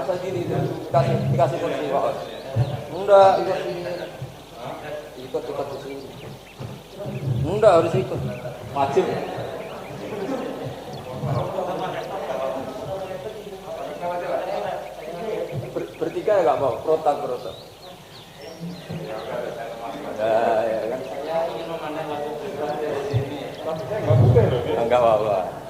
masa gini dikasih kursi Pak. Enggak, ikut sini. Ikut di sini. Enggak harus ikut. Wajib. Bertiga ya nggak mau, protak. Ya kan. Saya ingin memandang lagu dari sini. Tapi saya nggak boleh loh. Enggak apa-apa.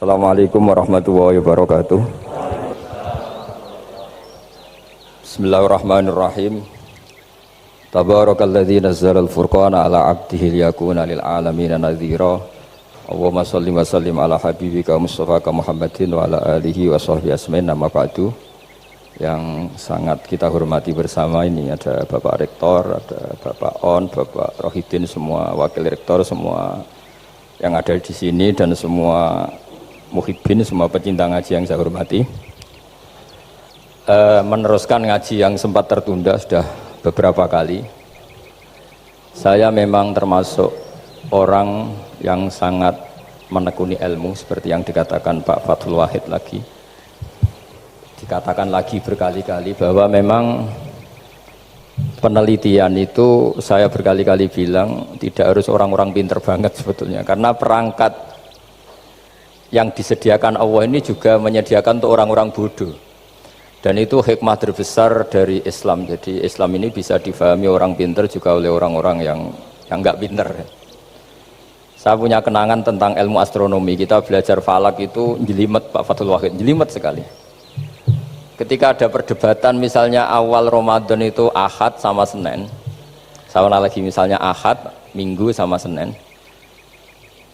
Assalamualaikum warahmatullahi wabarakatuh. Bismillahirrahmanirrahim. Tabarakalladzi nazzala al-furqana ala 'abdihi liyakuna lil 'alamin nadhira. Allahumma shalli wa sallim ala habibika Mustafa Muhammadin wa ala alihi wa sahbihi asmain. Nama ba'du. Yang sangat kita hormati bersama ini ada Bapak Rektor, ada Bapak On, Bapak Rohidin, semua wakil rektor, semua yang ada di sini dan semua muhibbin, semua pecinta ngaji yang saya hormati. Meneruskan ngaji yang sempat tertunda sudah beberapa kali. Saya memang termasuk orang yang sangat menekuni ilmu seperti yang dikatakan Pak Fathul Wahid lagi. Dikatakan lagi berkali-kali bahwa memang penelitian itu saya berkali-kali bilang tidak harus orang-orang pinter banget sebetulnya, karena perangkat yang disediakan Allah ini juga menyediakan untuk orang-orang bodoh, dan itu hikmah terbesar dari Islam. Jadi Islam ini bisa difahami orang pinter juga oleh orang-orang yang nggak pinter. Saya punya kenangan tentang ilmu astronomi. Kita belajar falak itu jelimet, Pak Fathul Wahid, jelimet sekali. Ketika ada perdebatan misalnya awal Ramadan itu Ahad sama Senin, sama lagi misalnya Ahad, Minggu sama Senin.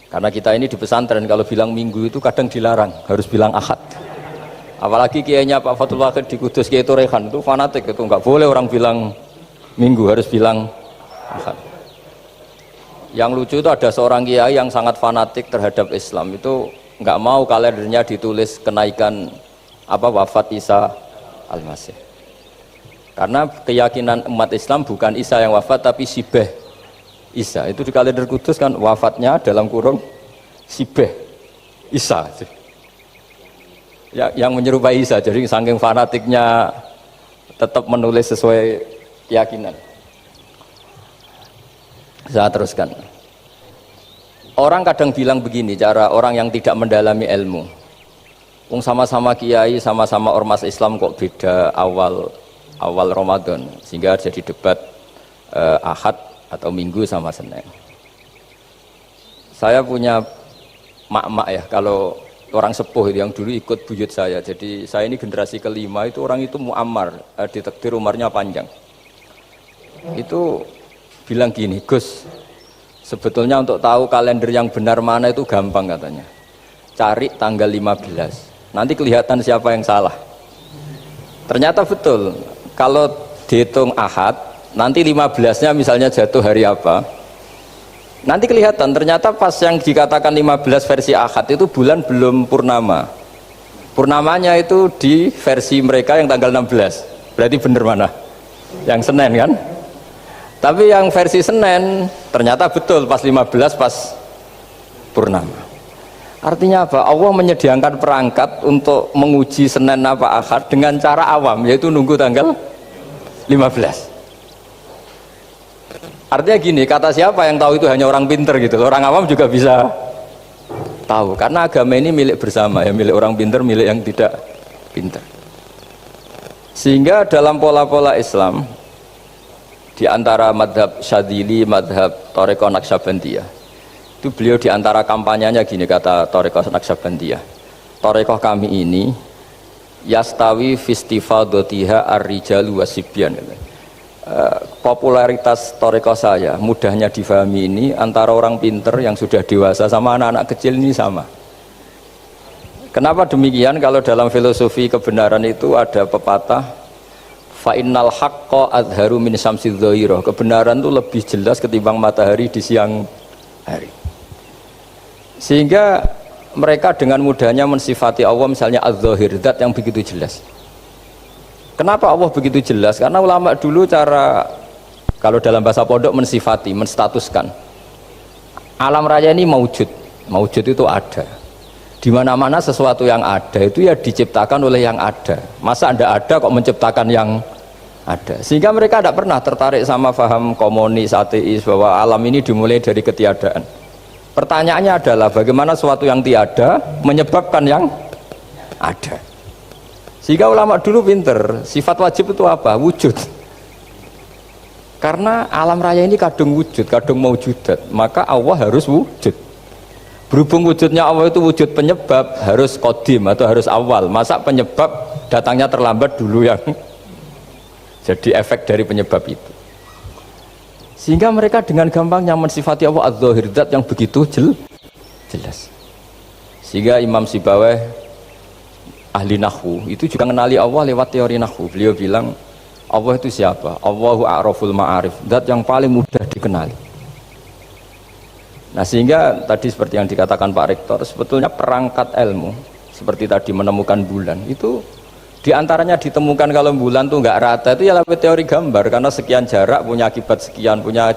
Karena kita ini di pesantren kalau bilang Minggu itu kadang dilarang, harus bilang Ahad. Apalagi kiainya Pak Fathul Wahid di Kudus, Kiai Torehan itu fanatik, itu nggak boleh orang bilang Minggu, harus bilang Ahad. Yang lucu itu ada seorang kiai yang sangat fanatik terhadap Islam, itu nggak mau kalendernya ditulis kenaikan wafat Isa Al-Masih. Karena keyakinan umat Islam bukan Isa yang wafat tapi Sibeh Isa. Itu di kalender Kudus kan wafatnya dalam kurung Sibeh Isa ya, yang menyerupai Isa. Jadi saking fanatiknya tetap menulis sesuai keyakinan. Saya teruskan. Orang kadang bilang begini, cara orang yang tidak mendalami ilmu, sama-sama kiai, sama-sama ormas Islam kok beda awal Ramadan, sehingga jadi debat Ahad atau Minggu sama Senin. Saya punya mak-mak ya, kalau orang sepuh itu yang dulu ikut buyut saya. Jadi saya ini generasi kelima, itu orang itu mu'ammar, ditakdir umurnya panjang. Itu bilang gini, Gus, sebetulnya untuk tahu kalender yang benar mana itu gampang katanya. Cari tanggal 15, nanti kelihatan siapa yang salah. Ternyata betul, kalau dihitung Ahad, nanti 15-nya misalnya jatuh hari apa, nanti kelihatan ternyata pas yang dikatakan 15 versi Ahad itu bulan belum purnama. Purnamanya itu di versi mereka yang tanggal 16. Berarti bener mana? Yang Senin kan? Tapi yang versi Senin ternyata betul pas 15 pas purnama. Artinya apa? Allah menyediakan perangkat untuk menguji Senin apa Ahad dengan cara awam, yaitu nunggu tanggal 15. Artinya gini, kata siapa yang tahu itu hanya orang pinter gitu, orang awam juga bisa tahu, karena agama ini milik bersama ya, milik orang pinter, milik yang tidak pinter. Sehingga dalam pola-pola Islam, di antara madhab Syadzili, madhab Thariqah Naqsyabandiyah, itu beliau di antara kampanyenya gini, kata Thariqah Naqsyabandiyah, Thariqah kami ini yastawi fistifadatiha ar-rijalu wasibyan. Popularitas Thariqah saya, mudahnya difahami ini antara orang pinter yang sudah dewasa sama anak-anak kecil ini sama. Kenapa demikian? Kalau dalam filosofi kebenaran itu ada pepatah fa innal haqqo adharu min syamsi dhahirah, kebenaran itu lebih jelas ketimbang matahari di siang hari. Sehingga mereka dengan mudahnya mensifati Allah misalnya az-zahir, zat yang begitu jelas. Kenapa Allah begitu jelas? Karena ulama dulu cara, kalau dalam bahasa pondok, mensifati, menstatuskan alam raya ini maujud. Maujud itu ada. Di mana-mana sesuatu yang ada itu ya diciptakan oleh yang ada. Masa Anda ada kok menciptakan yang ada? Sehingga mereka tidak pernah tertarik sama faham komunis, ateis, bahwa alam ini dimulai dari ketiadaan. Pertanyaannya adalah bagaimana sesuatu yang tiada menyebabkan yang ada. Sehingga ulama dulu pinter, sifat wajib itu apa? Wujud. Karena alam raya ini kadung wujud, kadung maujudat, maka Allah harus wujud. Berhubung wujudnya Allah itu wujud penyebab, harus kodim atau harus awal. Masa penyebab datangnya terlambat dulu yang jadi efek dari penyebab itu. Sehingga mereka dengan gampangnya mensifati Allah az-zahir, zat yang begitu jelas. Sehingga Imam Sibawayh, ahli nahwu, itu juga mengenali Allah lewat teori nahwu. Beliau bilang Allah itu siapa? Allahu a'raful ma'arif, zat yang paling mudah dikenali. Nah, sehingga tadi seperti yang dikatakan Pak Rektor, sebetulnya perangkat ilmu seperti tadi menemukan bulan itu diantaranya ditemukan kalau bulan tuh nggak rata itu ya lewat teori gambar, karena sekian jarak punya akibat sekian, punya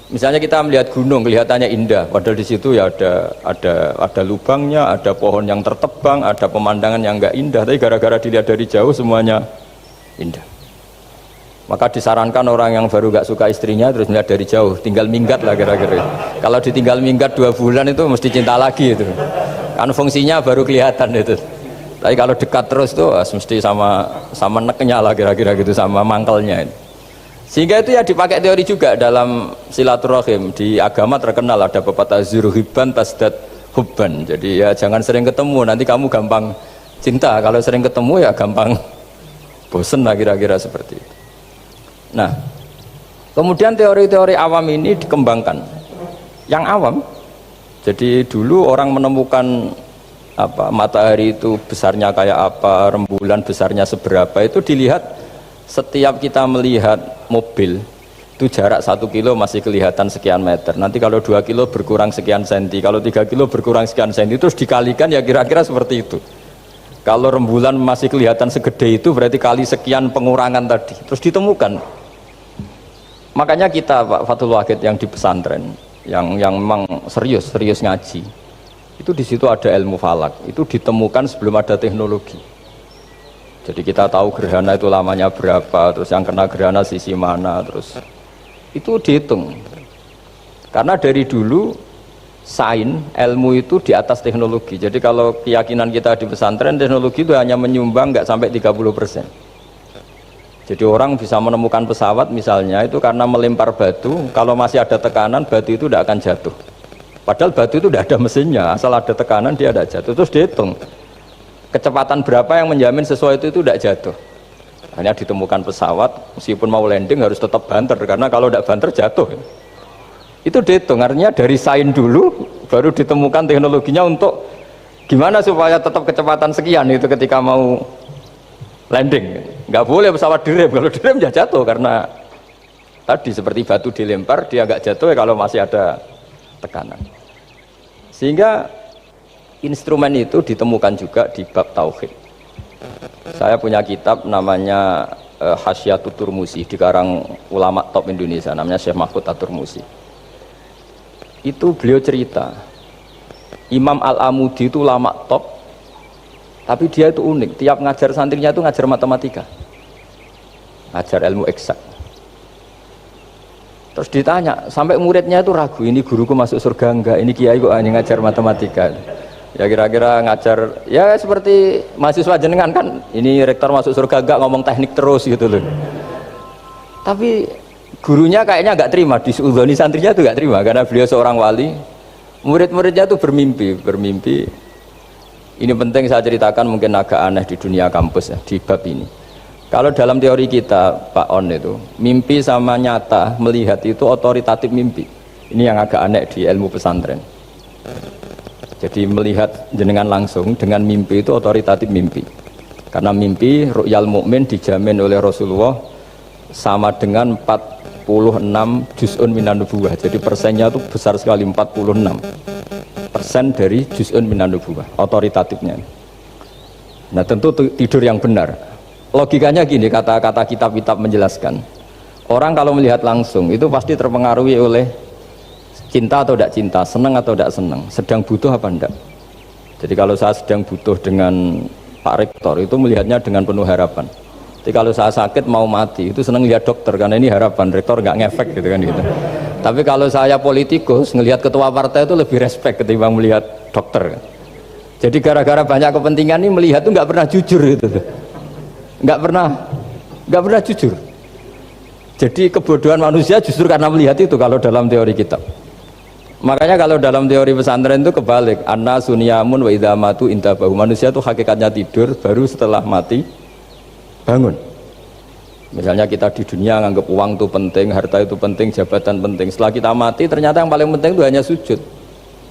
misalnya kita melihat gunung kelihatannya indah, padahal di situ ya ada lubangnya, ada pohon yang tertebang, ada pemandangan yang nggak indah, tapi gara-gara dilihat dari jauh semuanya indah. Maka disarankan orang yang baru gak suka istrinya terus melihat dari jauh, tinggal minggat lah kira-kira. Kalau ditinggal minggat 2 bulan itu mesti cinta lagi itu. Kan fungsinya baru kelihatan itu. Tapi kalau dekat terus tuh mesti sama neknya lah kira-kira gitu, sama mangkelnya. Sehingga itu ya dipakai teori juga dalam silaturahim. Di agama terkenal ada pepatah zuruhiban tasdad hubban. Jadi ya jangan sering ketemu, nanti kamu gampang cinta. Kalau sering ketemu ya gampang bosen lah kira-kira seperti itu. Nah, kemudian teori-teori awam ini dikembangkan. Yang awam, jadi dulu orang menemukan matahari itu besarnya kayak apa, rembulan besarnya seberapa, itu dilihat setiap kita melihat mobil itu jarak 1 kilo masih kelihatan sekian meter, nanti kalau 2 kilo berkurang sekian senti, kalau 3 kilo berkurang sekian senti, terus dikalikan ya kira-kira seperti itu. Kalau rembulan masih kelihatan segede itu berarti kali sekian pengurangan tadi, terus ditemukan. Makanya kita Pak Fathul Wahid yang di pesantren, yang memang serius ngaji, itu di situ ada ilmu falak, itu ditemukan sebelum ada teknologi. Jadi kita tahu gerhana itu lamanya berapa, terus yang kena gerhana sisi mana, terus itu dihitung. Karena dari dulu sains, ilmu itu di atas teknologi. Jadi kalau keyakinan kita di pesantren, teknologi itu hanya menyumbang nggak sampai 30%. Jadi orang bisa menemukan pesawat misalnya itu karena melempar batu, kalau masih ada tekanan batu itu tidak akan jatuh. Padahal batu itu tidak ada mesinnya, asal ada tekanan dia tidak jatuh. Terus dihitung kecepatan berapa yang menjamin sesuatu itu tidak jatuh. Hanya ditemukan pesawat meskipun mau landing harus tetap banter, karena kalau tidak banter jatuh. Itu dihitung, artinya dari sains dulu baru ditemukan teknologinya untuk gimana supaya tetap kecepatan sekian itu ketika mau landing. Nggak boleh pesawat direm, kalau direm ya jatuh, karena tadi seperti batu dilempar dia nggak jatuh ya kalau masih ada tekanan. Sehingga instrumen itu ditemukan juga di bab tauhid. Saya punya kitab namanya Hasyiatut Turmusi, dikarang ulama top Indonesia namanya Syekh Mahfud At-Turmusi. Itu beliau cerita Imam Al-Amudi itu ulama top, tapi dia itu unik, tiap ngajar santrinya itu ngajar matematika, ngajar ilmu eksak. Terus ditanya, sampai muridnya itu ragu, ini guruku masuk surga enggak, ini kiai kok hanya ngajar matematika. Ya kira-kira ngajar, ya seperti mahasiswa jenengan kan, ini rektor masuk surga enggak, ngomong teknik terus gitu loh. Tapi gurunya kayaknya enggak terima, disuudoni santrinya itu enggak terima, karena beliau seorang wali. Murid-muridnya itu bermimpi. Ini penting saya ceritakan, mungkin agak aneh di dunia kampus ya, di bab ini. Kalau dalam teori kita Pak On itu, mimpi sama nyata melihat itu otoritatif mimpi. Ini yang agak aneh di ilmu pesantren. Jadi melihat jenengan langsung dengan mimpi itu otoritatif mimpi. Karena mimpi ru'yal mukmin dijamin oleh Rasulullah sama dengan 46 juz'un minan nubuwah. Jadi persennya itu besar sekali, 46% dari juz'un minan nubuwah, otoritatifnya. Nah tentu tidur yang benar. Logikanya gini, kata-kata kitab-kitab menjelaskan. Orang kalau melihat langsung itu pasti terpengaruhi oleh cinta atau tidak cinta, senang atau tidak senang, sedang butuh apa enggak. Jadi kalau saya sedang butuh dengan Pak Rektor itu melihatnya dengan penuh harapan. Jadi kalau saya sakit mau mati itu senang lihat dokter karena ini harapan, Rektor nggak ngefek gitu kan gitu. Tapi kalau saya politikus ngelihat ketua partai itu lebih respect ketimbang melihat dokter. Jadi gara-gara banyak kepentingan ini melihat itu nggak pernah jujur gitu, nggak pernah jujur. Jadi kebodohan manusia justru karena melihat itu kalau dalam teori kitab. Makanya kalau dalam teori pesantren itu kebalik, anna sunyamun wa idza matu intabahu. Manusia itu hakikatnya tidur, baru setelah mati bangun. Misalnya kita di dunia nganggap uang itu penting, harta itu penting, jabatan penting. Setelah kita mati ternyata yang paling penting itu hanya sujud.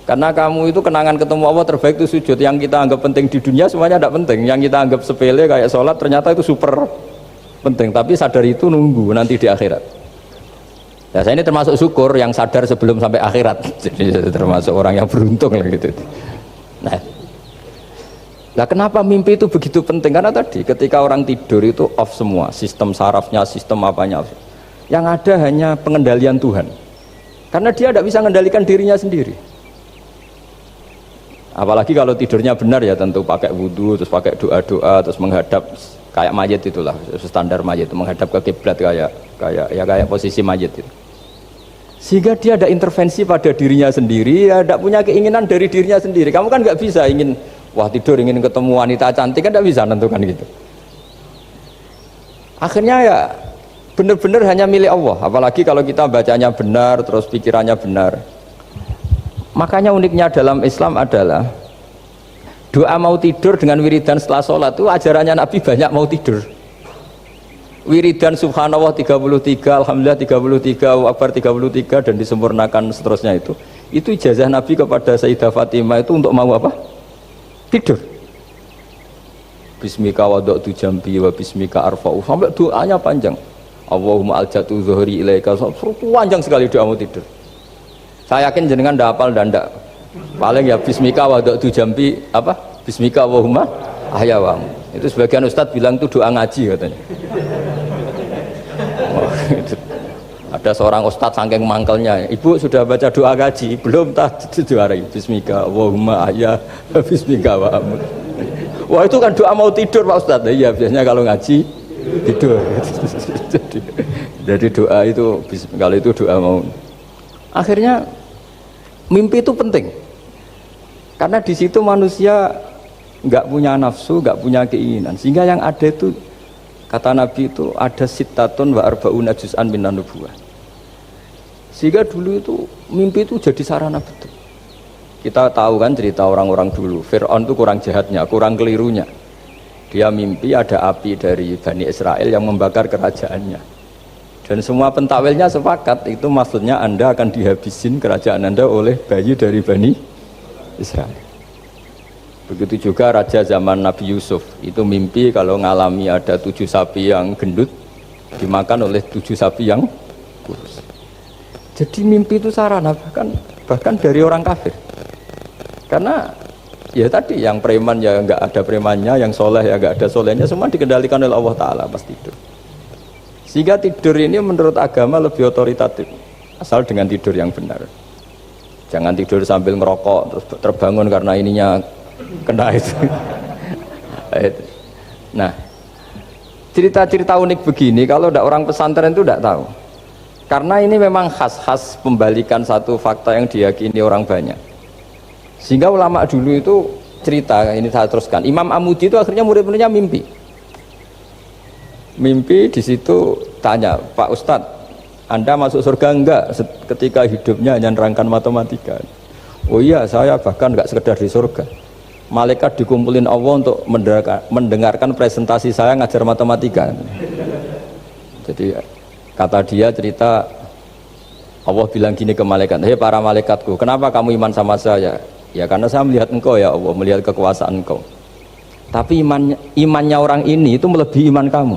Karena kamu itu kenangan ketemu Allah terbaik itu sujud. Yang kita anggap penting di dunia semuanya tidak penting. Yang kita anggap sepele kayak sholat ternyata itu super penting. Tapi sadar itu nunggu nanti di akhirat. Nah, saya ini termasuk syukur yang sadar sebelum sampai akhirat. Jadi termasuk orang yang beruntung lah gitu. Nah, kenapa mimpi itu begitu penting? Karena tadi ketika orang tidur itu off semua, sistem sarafnya, sistem apanya off. Yang ada hanya pengendalian Tuhan. Karena dia tidak bisa mengendalikan dirinya sendiri. Apalagi kalau tidurnya benar ya tentu pakai wudhu, terus pakai doa-doa, terus menghadap kayak mayit itulah, standar mayit itu menghadap ke kiblat kayak posisi mayit itu. Sehingga dia ada intervensi pada dirinya sendiri, ya tidak punya keinginan dari dirinya sendiri. Kamu kan nggak bisa ingin wah tidur ingin ketemu wanita cantik kan tidak bisa nentukan gitu. Akhirnya ya benar-benar hanya milik Allah. Apalagi kalau kita bacanya benar, terus pikirannya benar. Makanya uniknya dalam Islam adalah doa mau tidur dengan wiridan setelah sholat itu ajarannya Nabi banyak mau tidur. Wiridan subhanallah 33, alhamdulillah 33, Allahu akbar 33 dan disempurnakan seterusnya itu ijazah Nabi kepada Sayyidah Fatimah itu untuk mau apa? Tidur. Bismika wada'tu jambi wa bismika arfa'u, sampai doanya panjang. Allahumma aljatu zuhri ilaika, panjang sekali doa mau tidur. Saya yakin jenengan ndak hafal dan ndak paling ya bismika wada'tu jambi apa? Bismika Allahumma ahyawamu. Itu sebagian ustadz bilang itu doa ngaji katanya. Ada seorang ustadz saking mangkelnya, ibu sudah baca doa ngaji belum? Tak juara bismika Allahumma ahya bismika wa amut. Wah itu kan doa mau tidur Pak Ustadz. Iya biasanya kalau ngaji tidur. jadi doa itu kalau itu doa mau. Akhirnya mimpi itu penting karena di situ manusia nggak punya nafsu, nggak punya keinginan, sehingga yang ada itu kata Nabi itu ada sitatun wa arba'una juz'an minan nubuwah. Sehingga dulu itu mimpi itu jadi sarana betul. Kita tahu kan cerita orang-orang dulu, Fir'aun itu kurang jahatnya, kurang kelirunya. Dia mimpi ada api dari Bani Israel yang membakar kerajaannya. Dan semua pentakwilnya sepakat itu maksudnya Anda akan dihabisin kerajaan Anda oleh bayi dari Bani Israel. Begitu juga raja zaman Nabi Yusuf itu mimpi kalau ngalami ada 7 sapi yang gendut dimakan oleh 7 sapi yang kurus. Jadi mimpi itu sarana bahkan dari orang kafir. Karena ya tadi yang preman ya nggak ada premannya, yang soleh ya nggak ada solehnya, semua dikendalikan oleh Allah Ta'ala pas tidur. Sehingga tidur ini menurut agama lebih otoritatif asal dengan tidur yang benar. Jangan tidur sambil ngerokok terus terbangun karena ininya kena itu. Nah cerita-cerita unik begini kalau tidak orang pesantren itu tidak tahu, karena ini memang khas pembalikan satu fakta yang diyakini orang banyak. Sehingga ulama dulu itu cerita, ini saya teruskan, Imam Amudi itu akhirnya murid-muridnya mimpi di situ tanya, Pak Ustadz Anda masuk surga enggak ketika hidupnya hanya nerangkan matematika? Oh iya, saya bahkan enggak sekedar di surga, malaikat dikumpulin Allah untuk mendengarkan presentasi saya ngajar matematika. Jadi kata dia cerita, Allah bilang gini ke malaikat, hei para malaikatku, kenapa kamu iman sama saya? Ya karena saya melihat engkau ya Allah, melihat kekuasaan engkau. Tapi imannya orang ini itu melebihi iman kamu.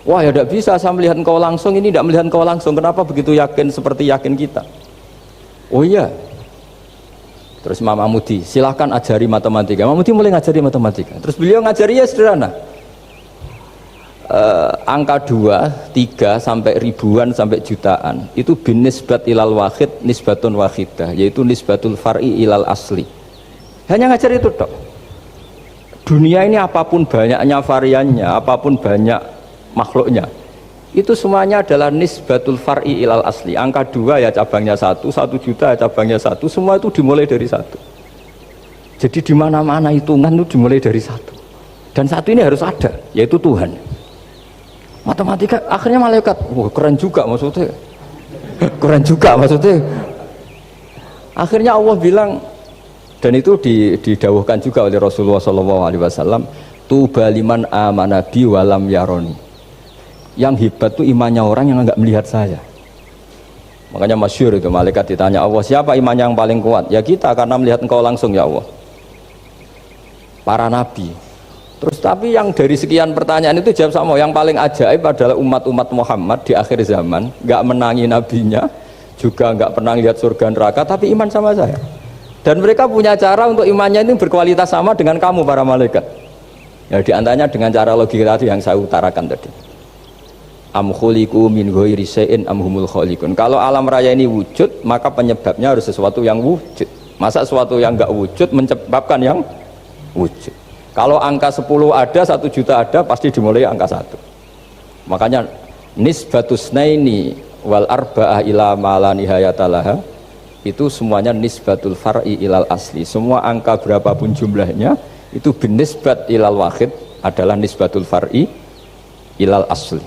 Wah ya tidak bisa saya melihat engkau langsung, ini tidak melihat engkau langsung. Kenapa begitu yakin seperti yakin kita? Oh iya. Terus Imam Mahmudi, silahkan ajari matematika. Mahmudi mulai ngajari matematika. Terus beliau ngajari ya sederhana. Angka 2, 3 sampai ribuan sampai jutaan itu bin nisbat ilal wahid nisbatun wahidah, yaitu nisbatul far'i ilal asli. Hanya ngajar itu tok. Dunia ini apapun banyaknya variannya, apapun banyak makhluknya, itu semuanya adalah nisbatul far'i ilal asli. Angka 2 ya cabangnya 1, 1 juta ya cabangnya 1, semua itu dimulai dari 1. Jadi di mana-mana hitungan itu dimulai dari 1. Dan 1 ini harus ada, yaitu Tuhan. Matematika akhirnya malaikat, wah keren juga maksudnya. Keren juga maksudnya. Akhirnya Allah bilang, dan itu didawuhkan juga oleh Rasulullah SAW, tuba liman amana bi walam yaroni. Yang hebat itu imannya orang yang enggak melihat saya. Makanya masyhur itu, malaikat ditanya Allah, siapa imannya yang paling kuat? Ya kita, karena melihat engkau langsung ya Allah. Para nabi. Terus tapi yang dari sekian pertanyaan itu jawab sama, yang paling ajaib adalah umat-umat Muhammad di akhir zaman, enggak menangi nabinya, juga enggak pernah lihat surga neraka, tapi iman sama saya. Dan mereka punya cara untuk imannya ini berkualitas sama dengan kamu para malaikat. Ya diantaranya dengan cara logika tadi yang saya utarakan tadi. Am khuliqu min ghairi syai'in am humul khaliqun. Kalau alam raya ini wujud, maka penyebabnya harus sesuatu yang wujud. Masa sesuatu yang enggak wujud menyebabkan yang wujud? Kalau angka 10 ada, 1 juta ada, pasti dimulai angka 1. Makanya nisbatus naini wal arba'ah ila ma la nihayata laha, itu semuanya nisbatul far'i ilal asli. Semua angka berapapun jumlahnya itu binisbat ilal wahid adalah nisbatul far'i ilal asli.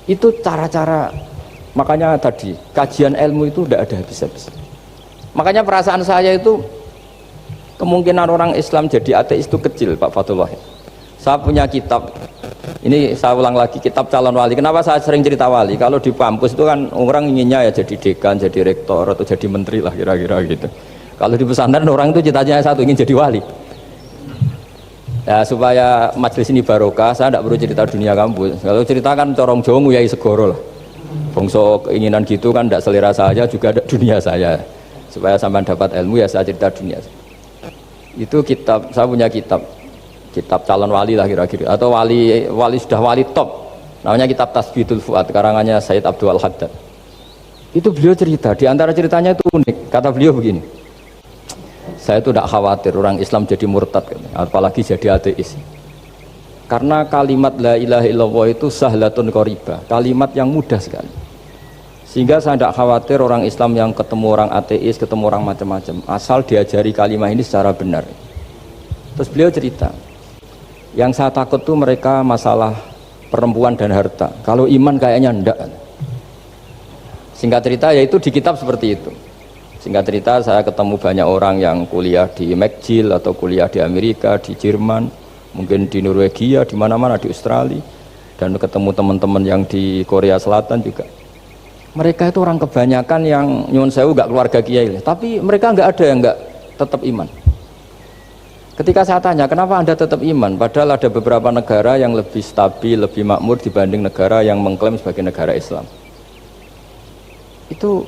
Itu cara-cara, makanya tadi kajian ilmu itu tidak ada habis-habis. Makanya perasaan saya itu kemungkinan orang Islam jadi ateis itu kecil Pak Fatullah. Saya punya kitab, ini saya ulang lagi, kitab calon wali. Kenapa saya sering cerita wali? Kalau di kampus itu kan orang inginnya ya jadi dekan, jadi rektor atau jadi menteri lah kira-kira gitu. Kalau di pesantren orang itu cita-citanya satu, ingin jadi wali. Ya supaya majelis ini barokah, saya tidak perlu cerita dunia kampus. Kalau ceritakan corong Jawa nguyai segoro lah. Bongso keinginan gitu kan tidak selera saya, juga ada dunia saya. Supaya sampai dapat ilmu ya saya cerita dunia. Itu kitab, saya punya kitab calon wali lah kira-kira, atau wali sudah wali top, namanya kitab Tasbihul Fuad, karangannya Sayyid Abdul Haddad. Itu beliau cerita, di antara ceritanya itu unik. Kata beliau begini, saya itu tidak khawatir orang Islam jadi murtad, apalagi jadi ateis, karena kalimat la ilaha illallah itu sahlatun qoribah, kalimat yang mudah sekali, sehingga saya tidak khawatir orang Islam yang ketemu orang ateis, ketemu orang macam-macam, asal diajari kalimat ini secara benar. Terus beliau cerita, yang saya takut tuh mereka masalah perempuan dan harta, kalau iman kayaknya enggak. Singkat cerita yaitu di kitab seperti itu. Singkat cerita saya ketemu banyak orang yang kuliah di McGill atau kuliah di Amerika, di Jerman, mungkin di Norwegia, di mana-mana, di Australia, dan ketemu teman-teman yang di Korea Selatan juga. Mereka itu orang kebanyakan yang nyuwun sewu gak keluarga kiai, tapi mereka nggak ada yang nggak tetap iman. Ketika saya tanya kenapa anda tetap iman, padahal ada beberapa negara yang lebih stabil, lebih makmur dibanding negara yang mengklaim sebagai negara Islam, itu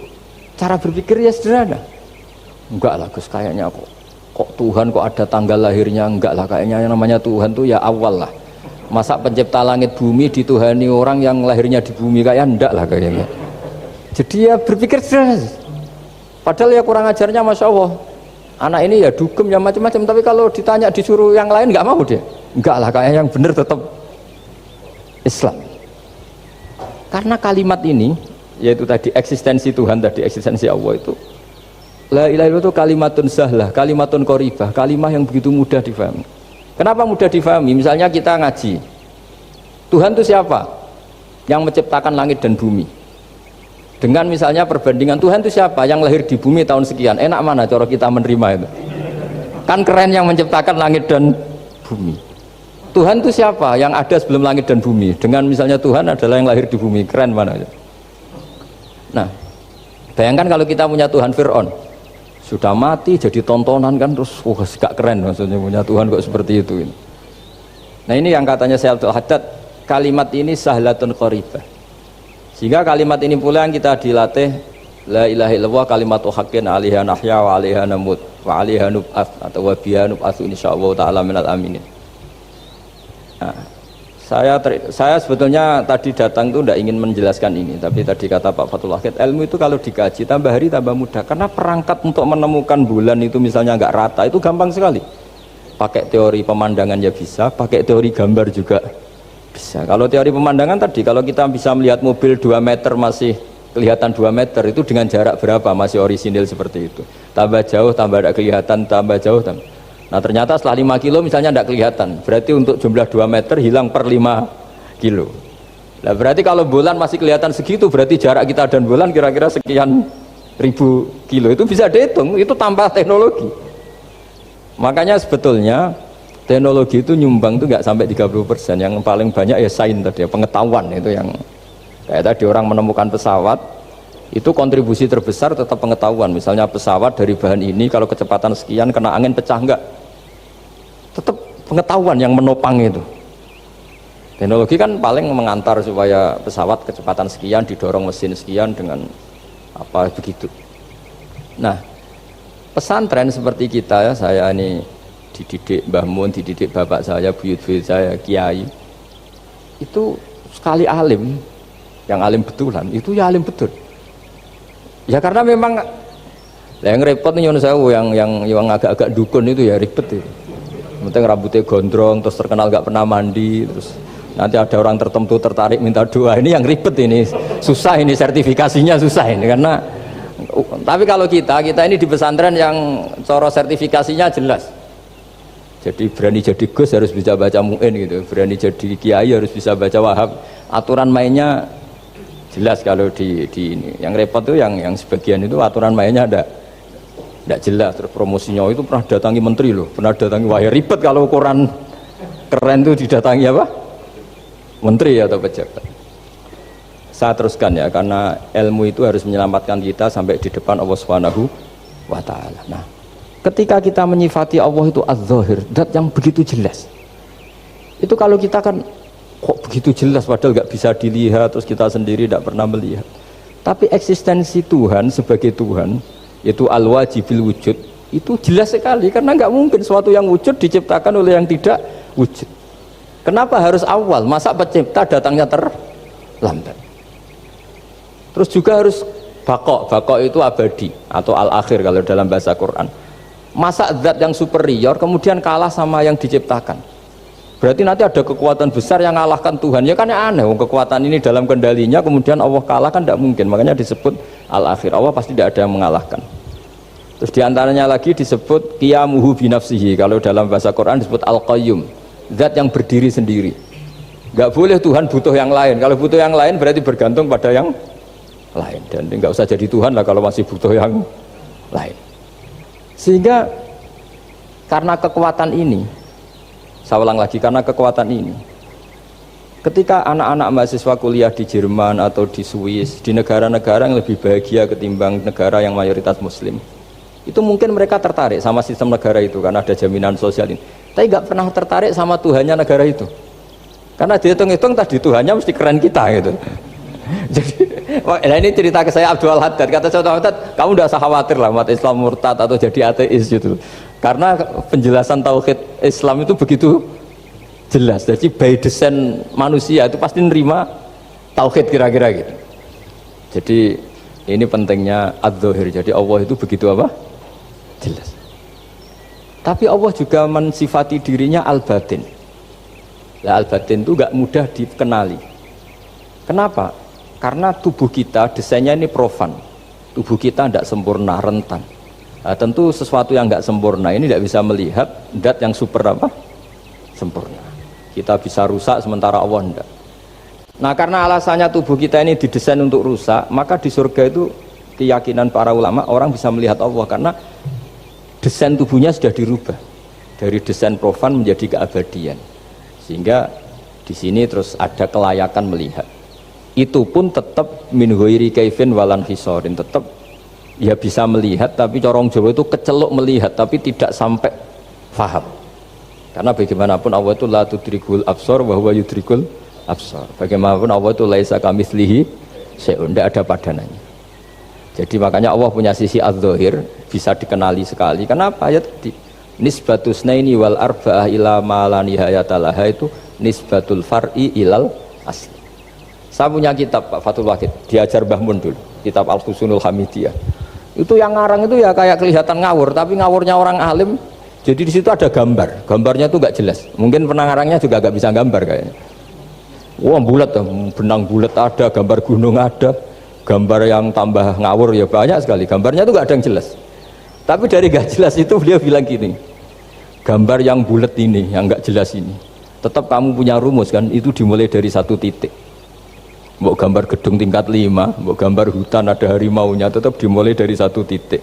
cara berpikir ya sederhana. Enggak lah Gus, kayaknya kok Tuhan kok ada tanggal lahirnya, enggak lah, kayaknya yang namanya Tuhan tuh ya awal lah. Masa pencipta langit bumi dituhani orang yang lahirnya di bumi, kayak enggak lah kayaknya. Jadi ya berpikir sederhana. Padahal ya kurang ajarnya Masya Allah, anak ini ya dugem ya macam-macam, tapi kalau ditanya disuruh yang lain enggak mau dia. Enggak lah, kayaknya yang benar tetap Islam. Karena kalimat ini, yaitu tadi eksistensi Tuhan, tadi eksistensi Allah itu la ilaha illallah itu kalimatun sahlah, kalimatun qoribah, kalimah yang begitu mudah difahami. Kenapa mudah difahami? Misalnya kita ngaji, Tuhan itu siapa? Yang menciptakan langit dan bumi. Dengan misalnya perbandingan Tuhan itu siapa? Yang lahir di bumi tahun sekian. Enak mana cara kita menerima itu? Kan keren yang menciptakan langit dan bumi. Tuhan itu siapa? Yang ada sebelum langit dan bumi. Dengan misalnya Tuhan adalah yang lahir di bumi. Keren mana? Nah, bayangkan kalau kita punya Tuhan Fir'aun, Sudah mati jadi tontonan kan, terus gak keren maksudnya punya Tuhan kok seperti itu. Nah ini yang katanya Syekh Abdul Haddad, kalimat ini sahlatun qaribah. Sehingga kalimat ini pula yang kita dilatih, la ilaha illallah kalimatu haqqin 'alaiha nahya wa 'alaiha namut wa 'alaiha nub'ats atau wa biha nub'atsu insyaallah taala minal aminin. Nah, saya sebetulnya tadi datang itu tidak ingin menjelaskan ini, tapi tadi kata Pak Fathul Wahid, ilmu itu kalau dikaji tambah hari tambah mudah, karena perangkat untuk menemukan bulan itu misalnya nggak rata itu gampang sekali. Pakai teori pemandangan ya bisa, pakai teori gambar juga bisa. Kalau teori pemandangan tadi, kalau kita bisa melihat mobil 2 meter masih kelihatan 2 meter, itu dengan jarak berapa masih orisinil seperti itu. Tambah jauh tambah tidak kelihatan, tambah jauh tambah. Nah ternyata setelah 5 kilo misalnya tidak kelihatan, berarti untuk jumlah 2 meter hilang per 5 kilo. Nah berarti kalau bulan masih kelihatan segitu, berarti jarak kita dan bulan kira-kira sekian ribu kilo. Itu bisa dihitung, itu tanpa teknologi. Makanya sebetulnya teknologi itu nyumbang itu nggak sampai 30%. Yang paling banyak ya sains tadi, ya, pengetahuan itu yang kayak tadi orang menemukan pesawat, itu kontribusi terbesar tetap pengetahuan. Misalnya pesawat dari bahan ini kalau kecepatan sekian kena angin pecah enggak, tetap pengetahuan yang menopang itu. Teknologi kan paling mengantar supaya pesawat kecepatan sekian didorong mesin sekian dengan apa begitu. Nah pesantren seperti kita ya, saya ini dididik Mbah Mun, dididik bapak saya, buyut-buyut saya, kiai, itu sekali alim, yang alim betulan, itu ya alim betul. Ya karena memang yang repot nih nyuwun sewu, yang agak-agak dukun itu ya ribet itu. Penting rambutnya gondrong, terus terkenal gak pernah mandi, terus nanti ada orang tertentu tertarik minta doa, ini yang ribet ini, susah ini sertifikasinya susah ini karena. Tapi kalau kita ini di pesantren yang coro sertifikasinya jelas. Jadi berani jadi Gus harus bisa baca Mu'in gitu, berani jadi Kiai harus bisa baca Wahab. Aturan mainnya jelas kalau di ini. Yang repot tuh yang sebagian itu aturan mainnya tidak jelas. Terus promosinya itu pernah datangi menteri loh, pernah datangi wahai ribet kalau ukuran keren tuh didatangi apa? Menteri atau pejabat. Saya teruskan ya, karena ilmu itu harus menyelamatkan kita sampai di depan Allah Subhanahu wa ta'ala. Nah, ketika kita menyifati Allah itu az-zahir, zat yang begitu jelas, itu kalau kita kan kok begitu jelas padahal nggak bisa dilihat, terus kita sendiri tidak pernah melihat. Tapi eksistensi Tuhan sebagai Tuhan, yaitu al-wajibil wujud, itu jelas sekali, karena nggak mungkin suatu yang wujud diciptakan oleh yang tidak wujud. Kenapa harus awal? Masa pencipta datangnya terlambat? Terus juga harus bakok itu abadi atau al-akhir kalau dalam bahasa Quran. Masa zat yang superior kemudian kalah sama yang diciptakan? Berarti nanti ada kekuatan besar yang mengalahkan Tuhan. Ya kan aneh, kekuatan ini dalam kendalinya kemudian Allah kalah kan tidak mungkin. Makanya disebut al-akhir. Allah pasti tidak ada yang mengalahkan. Terus diantaranya lagi disebut qiyamuhu binafsihi. Kalau dalam bahasa Quran disebut al-qayyum, zat yang berdiri sendiri. Nggak boleh Tuhan butuh yang lain. Kalau butuh yang lain berarti bergantung pada yang lain, dan nggak usah jadi Tuhan lah kalau masih butuh yang lain. Sehingga karena kekuatan ini, saya ulang lagi, karena kekuatan ini, ketika anak-anak mahasiswa kuliah di Jerman atau di Swiss, di negara-negara yang lebih bahagia ketimbang negara yang mayoritas Muslim, itu mungkin mereka tertarik sama sistem negara itu karena ada jaminan sosial ini, tapi nggak pernah tertarik sama Tuhannya negara itu, karena dihitung-hitung tadi Tuhannya mesti keren kita gitu. Jadi, nah ini cerita ke saya Abdul Haddad, kata saya Abdul Haddad, kamu tidak usah khawatir lah umat Islam murtad atau jadi ateis gitu, karena penjelasan tauhid Islam itu begitu jelas. Jadi by design manusia itu pasti nerima tauhid kira-kira gitu. Jadi ini pentingnya adz-dzahir. Jadi Allah itu begitu apa? Jelas. Tapi Allah juga mensifati dirinya al-batin. Nah, al-batin itu gak mudah dikenali. Kenapa? Karena tubuh kita desainnya ini profan, tubuh kita tidak sempurna, rentan. Nah, tentu sesuatu yang nggak sempurna ini tidak bisa melihat zat yang super apa? Sempurna. Kita bisa rusak sementara Allah tidak. Nah karena alasannya tubuh kita ini didesain untuk rusak, maka di surga itu keyakinan para ulama orang bisa melihat Allah karena desain tubuhnya sudah dirubah dari desain profan menjadi keabadian, sehingga di sini terus ada kelayakan melihat. Itu pun tetap min ghairi kaifin walan hisorin, tetap ya bisa melihat, tapi corong Jawa itu keceluk melihat tapi tidak sampai faham. Karena bagaimanapun Allah itu la tudrikul absar wa huwa yudrikul absar. Bagaimanapun Allah itu laisa kamitslihi syai'un, tidak ada padanannya. Jadi makanya Allah punya sisi adz-dzahir bisa dikenali sekali. Kenapa? Ya tadi nisbatus naini wal arba'ah ila ma la nihayata laha itu nisbatul far'i ilal asli. Saya punya kitab Pak Fathul Wahid, diajar Mbah Mun dulu, kitab Al-Husnul Hamidiyah. Itu yang ngarang itu ya kayak kelihatan ngawur, tapi ngawurnya orang alim. Jadi di situ ada gambar, gambarnya itu nggak jelas. Mungkin pengarangnya juga nggak bisa gambar kayaknya. Wah bulat, benang bulat ada, gambar gunung ada, gambar yang tambah ngawur ya banyak sekali. Gambarnya itu nggak ada yang jelas. Tapi dari nggak jelas itu beliau bilang gini, gambar yang bulat ini, yang nggak jelas ini, tetap kamu punya rumus kan? Itu dimulai dari satu titik. Mau gambar gedung tingkat 5, mau gambar hutan ada harimaunya, tetap dimulai dari satu titik.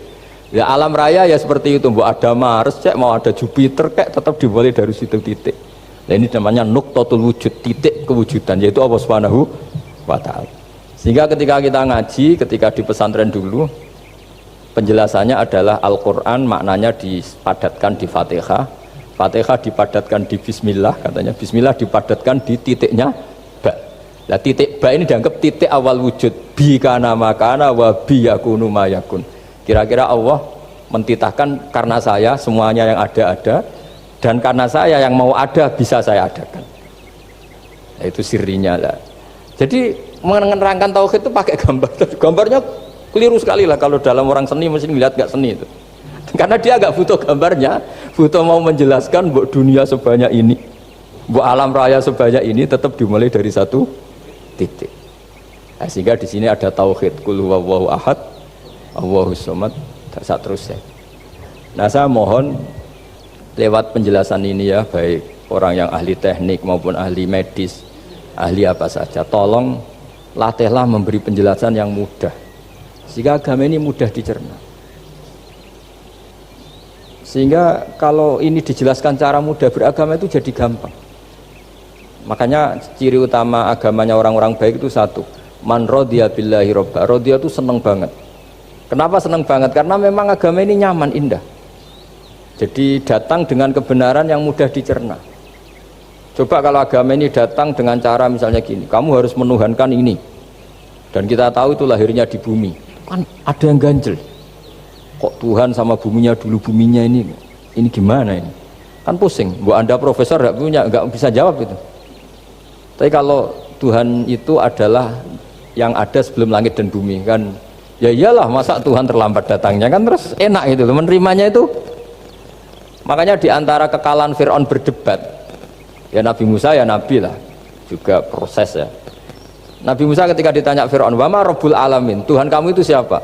Ya alam raya ya seperti itu, mau ada Mars, cek mau ada Jupiter, kayak tetap dimulai dari situ titik. Nah ini namanya nuqtatul wujud, titik kewujudan, yaitu Allah Subhanahu wa ta'ala. Sehingga ketika kita ngaji, ketika di pesantren dulu, penjelasannya adalah Al-Quran maknanya dipadatkan di Fatihah, Fatihah dipadatkan di Bismillah, katanya Bismillah dipadatkan di titiknya ba. Nah titik ba ini dianggap titik awal wujud, bi kana makana wa bi yakunu ma yakun. Kira-kira Allah mentitahkan karena saya semuanya yang ada, dan karena saya yang mau ada bisa saya adakan. Nah, itu sirinya lah. Jadi menerangkan tauhid itu pakai gambar. Gambarnya keliru sekali lah kalau dalam orang seni mesti melihat gak seni itu. Karena dia agak butuh gambarnya, butuh mau menjelaskan buat dunia sebanyak ini, buat alam raya sebanyak ini tetap dimulai dari satu titik. Nah, sehingga di sini ada tauhid qul huwallahu ahad, Allahus samad, seterusnya. Nah, saya mohon lewat penjelasan ini ya, baik orang yang ahli teknik maupun ahli medis, ahli apa saja, tolong latihlah memberi penjelasan yang mudah sehingga agama ini mudah dicerna. Sehingga kalau ini dijelaskan cara mudah beragama itu jadi gampang. Makanya ciri utama agamanya orang-orang baik itu satu, man radiya billahi robba. Radiya itu seneng banget. Kenapa seneng banget? Karena memang agama ini nyaman, indah. Jadi datang dengan kebenaran yang mudah dicerna. Coba kalau agama ini datang dengan cara misalnya gini, kamu harus menuhankan ini, dan kita tahu itu lahirnya di bumi, kan ada yang ganjel. Kok Tuhan sama buminya dulu, buminya ini gimana ini? Kan pusing. Bu Anda profesor nggak bisa jawab itu. Tapi kalau Tuhan itu adalah yang ada sebelum langit dan bumi, kan ya iyalah, masa Tuhan terlambat datangnya, kan terus enak itu menerimanya itu. Makanya diantara kekalahan Fir'aun berdebat, ya Nabi Musa ya Nabi lah, juga proses ya. Nabi Musa ketika ditanya Fir'aun, wa ma rabbul alamin, Tuhan kamu itu siapa?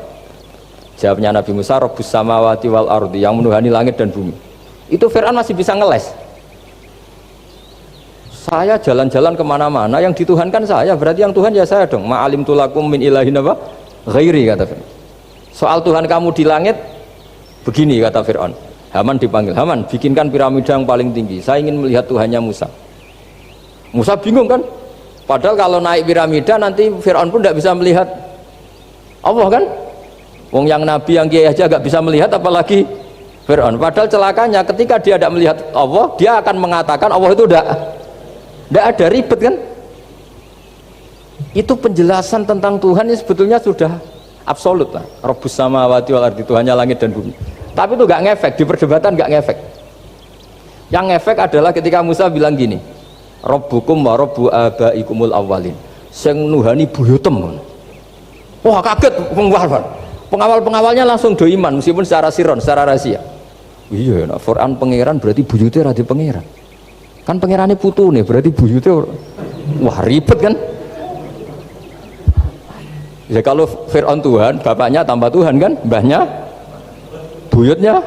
Jawabnya Nabi Musa, rabbus samawati wal ardi, yang menuhani langit dan bumi. Itu Fir'aun masih bisa ngeles. Saya jalan-jalan kemana-mana, yang dituhankan saya, berarti yang Tuhan ya saya dong. Ma'alim tulakum min ilahin apa? Ghairi, kata Fir'aun. Soal Tuhan kamu di langit, begini kata Fir'aun. Haman dipanggil, Haman bikinkan piramida yang paling tinggi, saya ingin melihat Tuhannya Musa. Musa bingung kan, padahal kalau naik piramida nanti Fir'aun pun tidak bisa melihat Allah kan. Wong yang nabi yang kiai aja gak bisa melihat, apalagi Fir'aun. Padahal celakanya ketika dia tidak melihat Allah, dia akan mengatakan Allah itu tidak ada, ribet kan. Itu penjelasan tentang Tuhan ini sebetulnya sudah absolut lah. Rabbus samawati wal ardi, Tuhannya langit dan bumi. Tapi itu gak ngefek, di perdebatan gak ngefek. Yang ngefek adalah ketika Musa bilang gini, Rabbukum wa rabbu abaikumul awwalin, sing nuhani buyutem. Wah kaget pengawal-pengawalnya langsung do iman meskipun secara siron, secara rahasia. Iya, nah, Quran pangeran berarti buyutnya rada pangeran. Kan pangerannya putu nih, berarti buyutnya wah ribet kan. Ya kalau Fir'aun Tuhan, bapaknya tambah Tuhan kan, mbahnya buyutnya.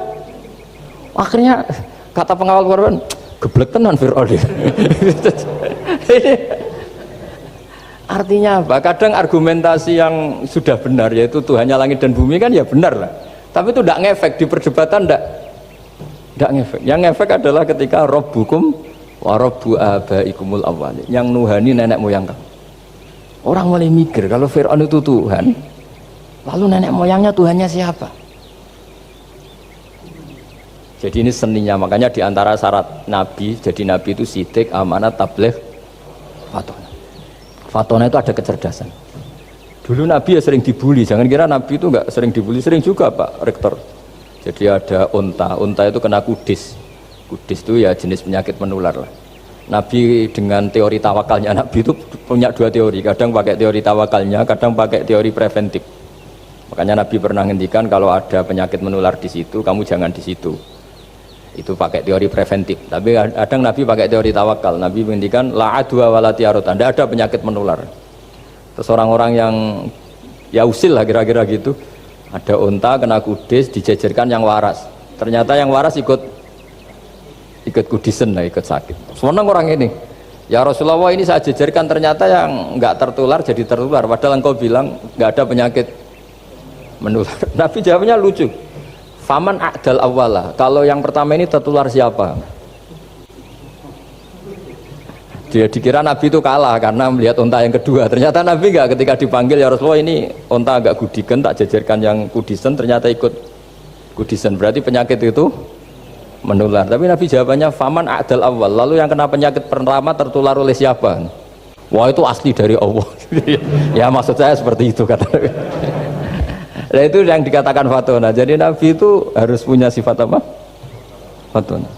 Akhirnya kata pengawal Quran, geblek tenan Fir'aun dia. Artinya apa? Kadang argumentasi yang sudah benar, yaitu Tuhannya langit dan bumi kan ya benar lah. Tapi itu tidak ngefek di perdebatan, tidak ngefek. Yang ngefek adalah ketika Rabbukum wa rabbu abaikumul awwalin, yang nuhani nenek moyang kamu. Orang mulai mikir kalau Fir'aun itu Tuhan, Lalu nenek moyangnya Tuhannya siapa? Jadi ini seninya, makanya diantara syarat Nabi, jadi Nabi itu sidik, amanat, tabligh, fatona. Fatona itu ada kecerdasan. Dulu Nabi ya sering dibully, jangan kira Nabi itu nggak sering dibully, sering juga Pak Rektor. Jadi ada unta itu kena kudis. Kudis itu ya jenis penyakit menular lah. Nabi dengan teori tawakalnya, Nabi itu punya dua teori, kadang pakai teori tawakalnya, kadang pakai teori preventif. Makanya Nabi pernah ngendikan kalau ada penyakit menular di situ, kamu jangan di situ. Itu pakai teori preventif. Tapi kadang Nabi pakai teori tawakal. Nabi menghentikan la adwa wala tiarut. Tidak ada penyakit menular. Terus orang-orang yang ya usil lah kira-kira gitu. Ada unta kena kudis dijejerkan yang waras. Ternyata yang waras ikut kudisen lah, ikut sakit. Senang orang ini. Ya Rasulullah, ini saya jejerkan, ternyata yang enggak tertular jadi tertular. Padahal engkau bilang enggak ada penyakit menular. Nabi jawabnya lucu. Faman a'dal awwala, kalau yang pertama ini tertular siapa? Dia dikira Nabi itu kalah karena melihat unta yang kedua. Ternyata Nabi enggak, ketika dipanggil ya Rasulullah ini unta agak gudikan, tak jajarkan yang kudisen, ternyata ikut kudisen. Berarti penyakit itu menular. Tapi Nabi jawabannya faman a'dal awwal, lalu yang kena penyakit pertama tertular oleh siapa? Wah itu asli dari Allah. Ya maksud saya seperti itu kata. Nah itu yang dikatakan fatona. Jadi Nabi itu harus punya sifat apa? Fatona.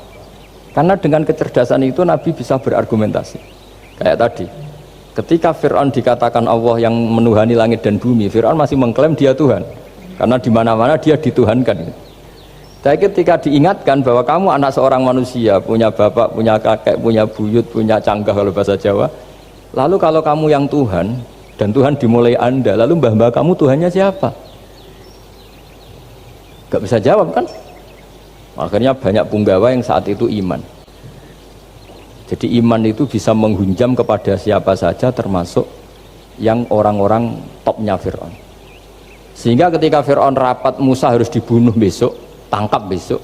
Karena dengan kecerdasan itu Nabi bisa berargumentasi. Kayak tadi, ketika Fir'aun dikatakan Allah yang menuhani langit dan bumi, Fir'aun masih mengklaim dia Tuhan. Karena di mana-mana dia dituhankan. Tapi ketika diingatkan bahwa kamu anak seorang manusia, punya bapak, punya kakek, punya buyut, punya canggah kalau bahasa Jawa. Lalu kalau kamu yang Tuhan dan Tuhan dimulai Anda, lalu mbah-mbah kamu Tuhannya siapa? Gak bisa jawab kan? Akhirnya banyak punggawa yang saat itu iman. Jadi iman itu bisa menghunjam kepada siapa saja, termasuk yang orang-orang topnya Fir'aun. Sehingga ketika Fir'aun rapat Musa harus dibunuh besok, tangkap besok,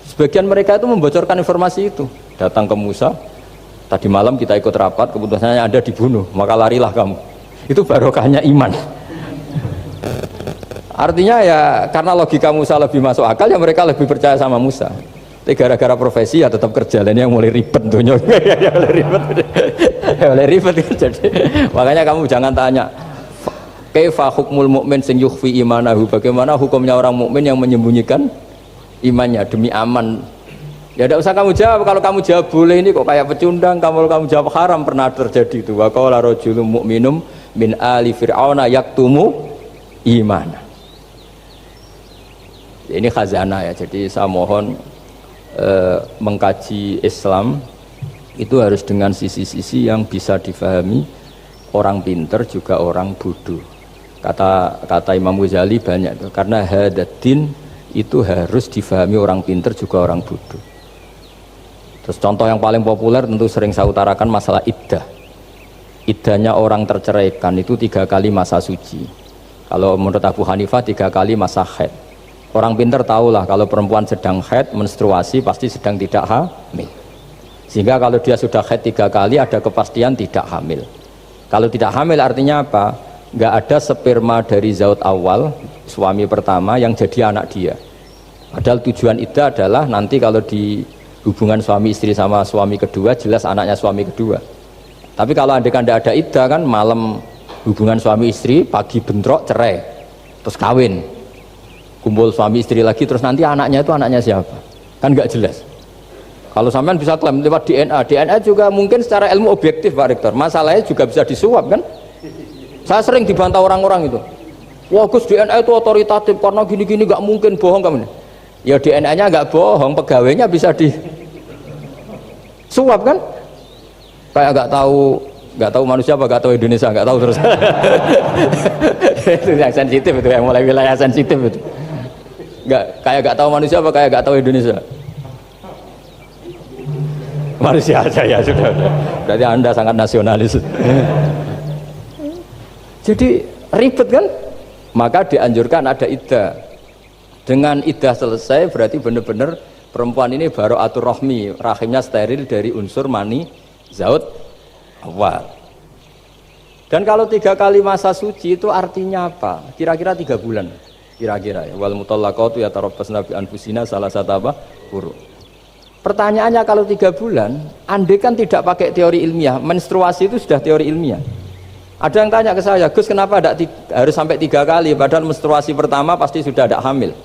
sebagian mereka itu membocorkan informasi itu. Datang ke Musa, tadi malam kita ikut rapat, keputusannya Anda dibunuh, maka larilah kamu. Itu barokahnya iman. Artinya ya karena logika Musa lebih masuk akal, ya mereka lebih percaya sama Musa. Tapi gara-gara profesi ya tetap kerja, dan yang mulai ribet tuh ya mulai ribet jadi makanya kamu jangan tanya kaifa hukmul mukmin sing yukhfi imanahu, bagaimana hukumnya orang mukmin yang menyembunyikan imannya demi aman. Ya tidak usah kamu jawab. Kalau kamu jawab boleh, ini kok kayak pecundang. Kamu jawab haram, pernah terjadi itu. Wa qala rajulun mu'minum min ali fir'auna yaktumu imana. Ini khazanah ya, jadi saya mohon mengkaji Islam itu harus dengan sisi-sisi yang bisa difahami orang pinter juga orang bodoh. Kata Imam Ghazali banyak itu, karena hadatin itu harus difahami orang pinter juga orang bodoh. Terus contoh yang paling populer tentu sering saya utarakan masalah iddah. Iddahnya orang terceraikan itu 3 kali masa suci. Kalau menurut Abu Hanifah 3 kali masa haid. Orang pinter tahulah kalau perempuan sedang haid, menstruasi pasti sedang tidak hamil. Sehingga kalau dia sudah haid 3 kali ada kepastian tidak hamil. Kalau tidak hamil artinya apa? Nggak ada sperma dari zaut awal, suami pertama yang jadi anak dia. Padahal tujuan iddah adalah nanti kalau di hubungan suami istri sama suami kedua jelas anaknya suami kedua. Tapi kalau andaikan tidak ada iddah kan, malam hubungan suami istri, pagi bentrok cerai, terus kawin. Kumpul suami istri lagi, terus nanti anaknya itu anaknya siapa? Kan nggak jelas. Kalau sampean bisa klaim lewat DNA, DNA juga mungkin secara ilmu objektif Pak Rektor, masalahnya juga bisa disuap kan? Saya sering dibantah orang-orang itu. Wah Gus, DNA itu otoritatif karena gini-gini, nggak mungkin, bohong kamu. Ya DNA-nya nggak bohong, pegawainya bisa disuap kan? Kayak nggak tahu manusia apa nggak tahu Indonesia, nggak tahu terus. Itu yang sensitif itu, yang mulai wilayah sensitif itu. Nggak tahu manusia apa kayak nggak tahu Indonesia. Manusia aja ya sudah. Berarti Anda sangat nasionalis. Jadi ribet kan? Maka dianjurkan ada iddah. Dengan iddah selesai berarti benar-benar perempuan ini baru atur rohmi, rahimnya steril dari unsur mani zaut awal. Dan kalau 3 kali masa suci itu artinya apa? Kira-kira 3 bulan. Kira-kira ya. Wal mutallaqatu yatarabbasna bi anfusina salah satu apa? Huru. Pertanyaannya kalau 3 bulan, andai kan tidak pakai teori ilmiah, menstruasi itu sudah teori ilmiah. Ada yang tanya ke saya, Gus kenapa harus sampai 3 kali? Padahal menstruasi pertama pasti sudah ada hamil.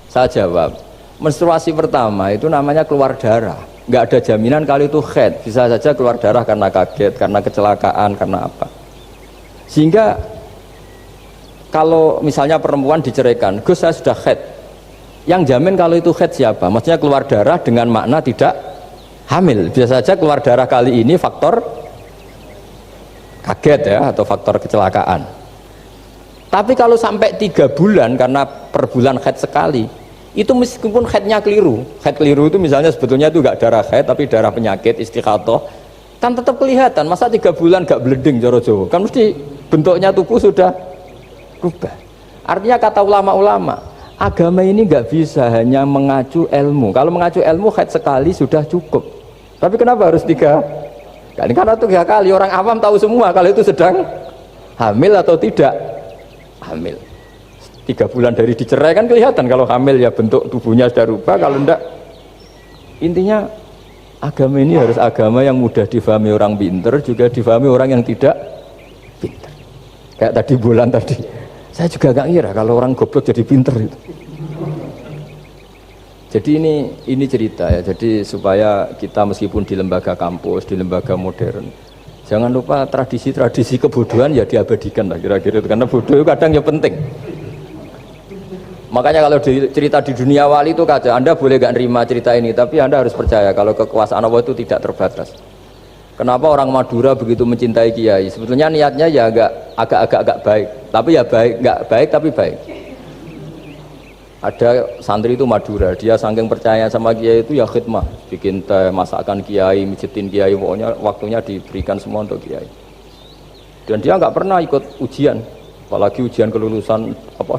Saya jawab, menstruasi pertama itu namanya keluar darah. Nggak ada jaminan kalau itu haid, bisa saja keluar darah karena kaget, karena kecelakaan, karena apa. Sehingga kalau misalnya perempuan diceraikan, Gus saya sudah haid, yang jamin kalau itu haid siapa? Maksudnya keluar darah dengan makna tidak hamil. Bisa saja keluar darah kali ini faktor kaget ya, atau faktor kecelakaan. Tapi kalau sampai 3 bulan karena per bulan haid sekali, itu meskipun haidnya keliru, haid keliru itu misalnya sebetulnya itu enggak darah haid tapi darah penyakit istikhadah, kan tetap kelihatan. Masa 3 bulan enggak bleeding joro Jawa, kan mesti bentuknya tubuh sudah berubah. Artinya kata ulama-ulama, agama ini enggak bisa hanya mengacu ilmu. Kalau mengacu ilmu haid sekali sudah cukup. Tapi kenapa harus 3 kali? Karena 3 kali orang awam tahu semua kalau itu sedang hamil atau tidak hamil. 3 bulan dari dicerai kan kelihatan kalau hamil ya, bentuk tubuhnya sudah rubah. Kalau enggak, intinya agama ini harus agama yang mudah difahami orang pinter, juga difahami orang yang tidak pinter. Kayak tadi bulan tadi, saya juga gak ngira kalau orang goblok jadi pinter itu. Jadi ini cerita ya, jadi supaya kita meskipun di lembaga kampus, di lembaga modern, jangan lupa tradisi-tradisi kebodohan ya diabadikan lah kira-kira itu, karena bodoh itu kadang ya penting. Makanya kalau cerita di dunia wali itu kaca, Anda boleh gak nerima cerita ini, tapi Anda harus percaya kalau kekuasaan Allah itu tidak terbatas. Kenapa orang Madura begitu mencintai kiai? Sebetulnya niatnya ya agak baik, tapi ya baik, nggak baik tapi baik. Ada santri itu Madura, dia saking percaya sama kiai itu ya khidmah, bikin teh, masakan kiai, mijitin kiai, pokoknya waktunya diberikan semua untuk kiai. Dan dia nggak pernah ikut ujian. Apalagi ujian kelulusan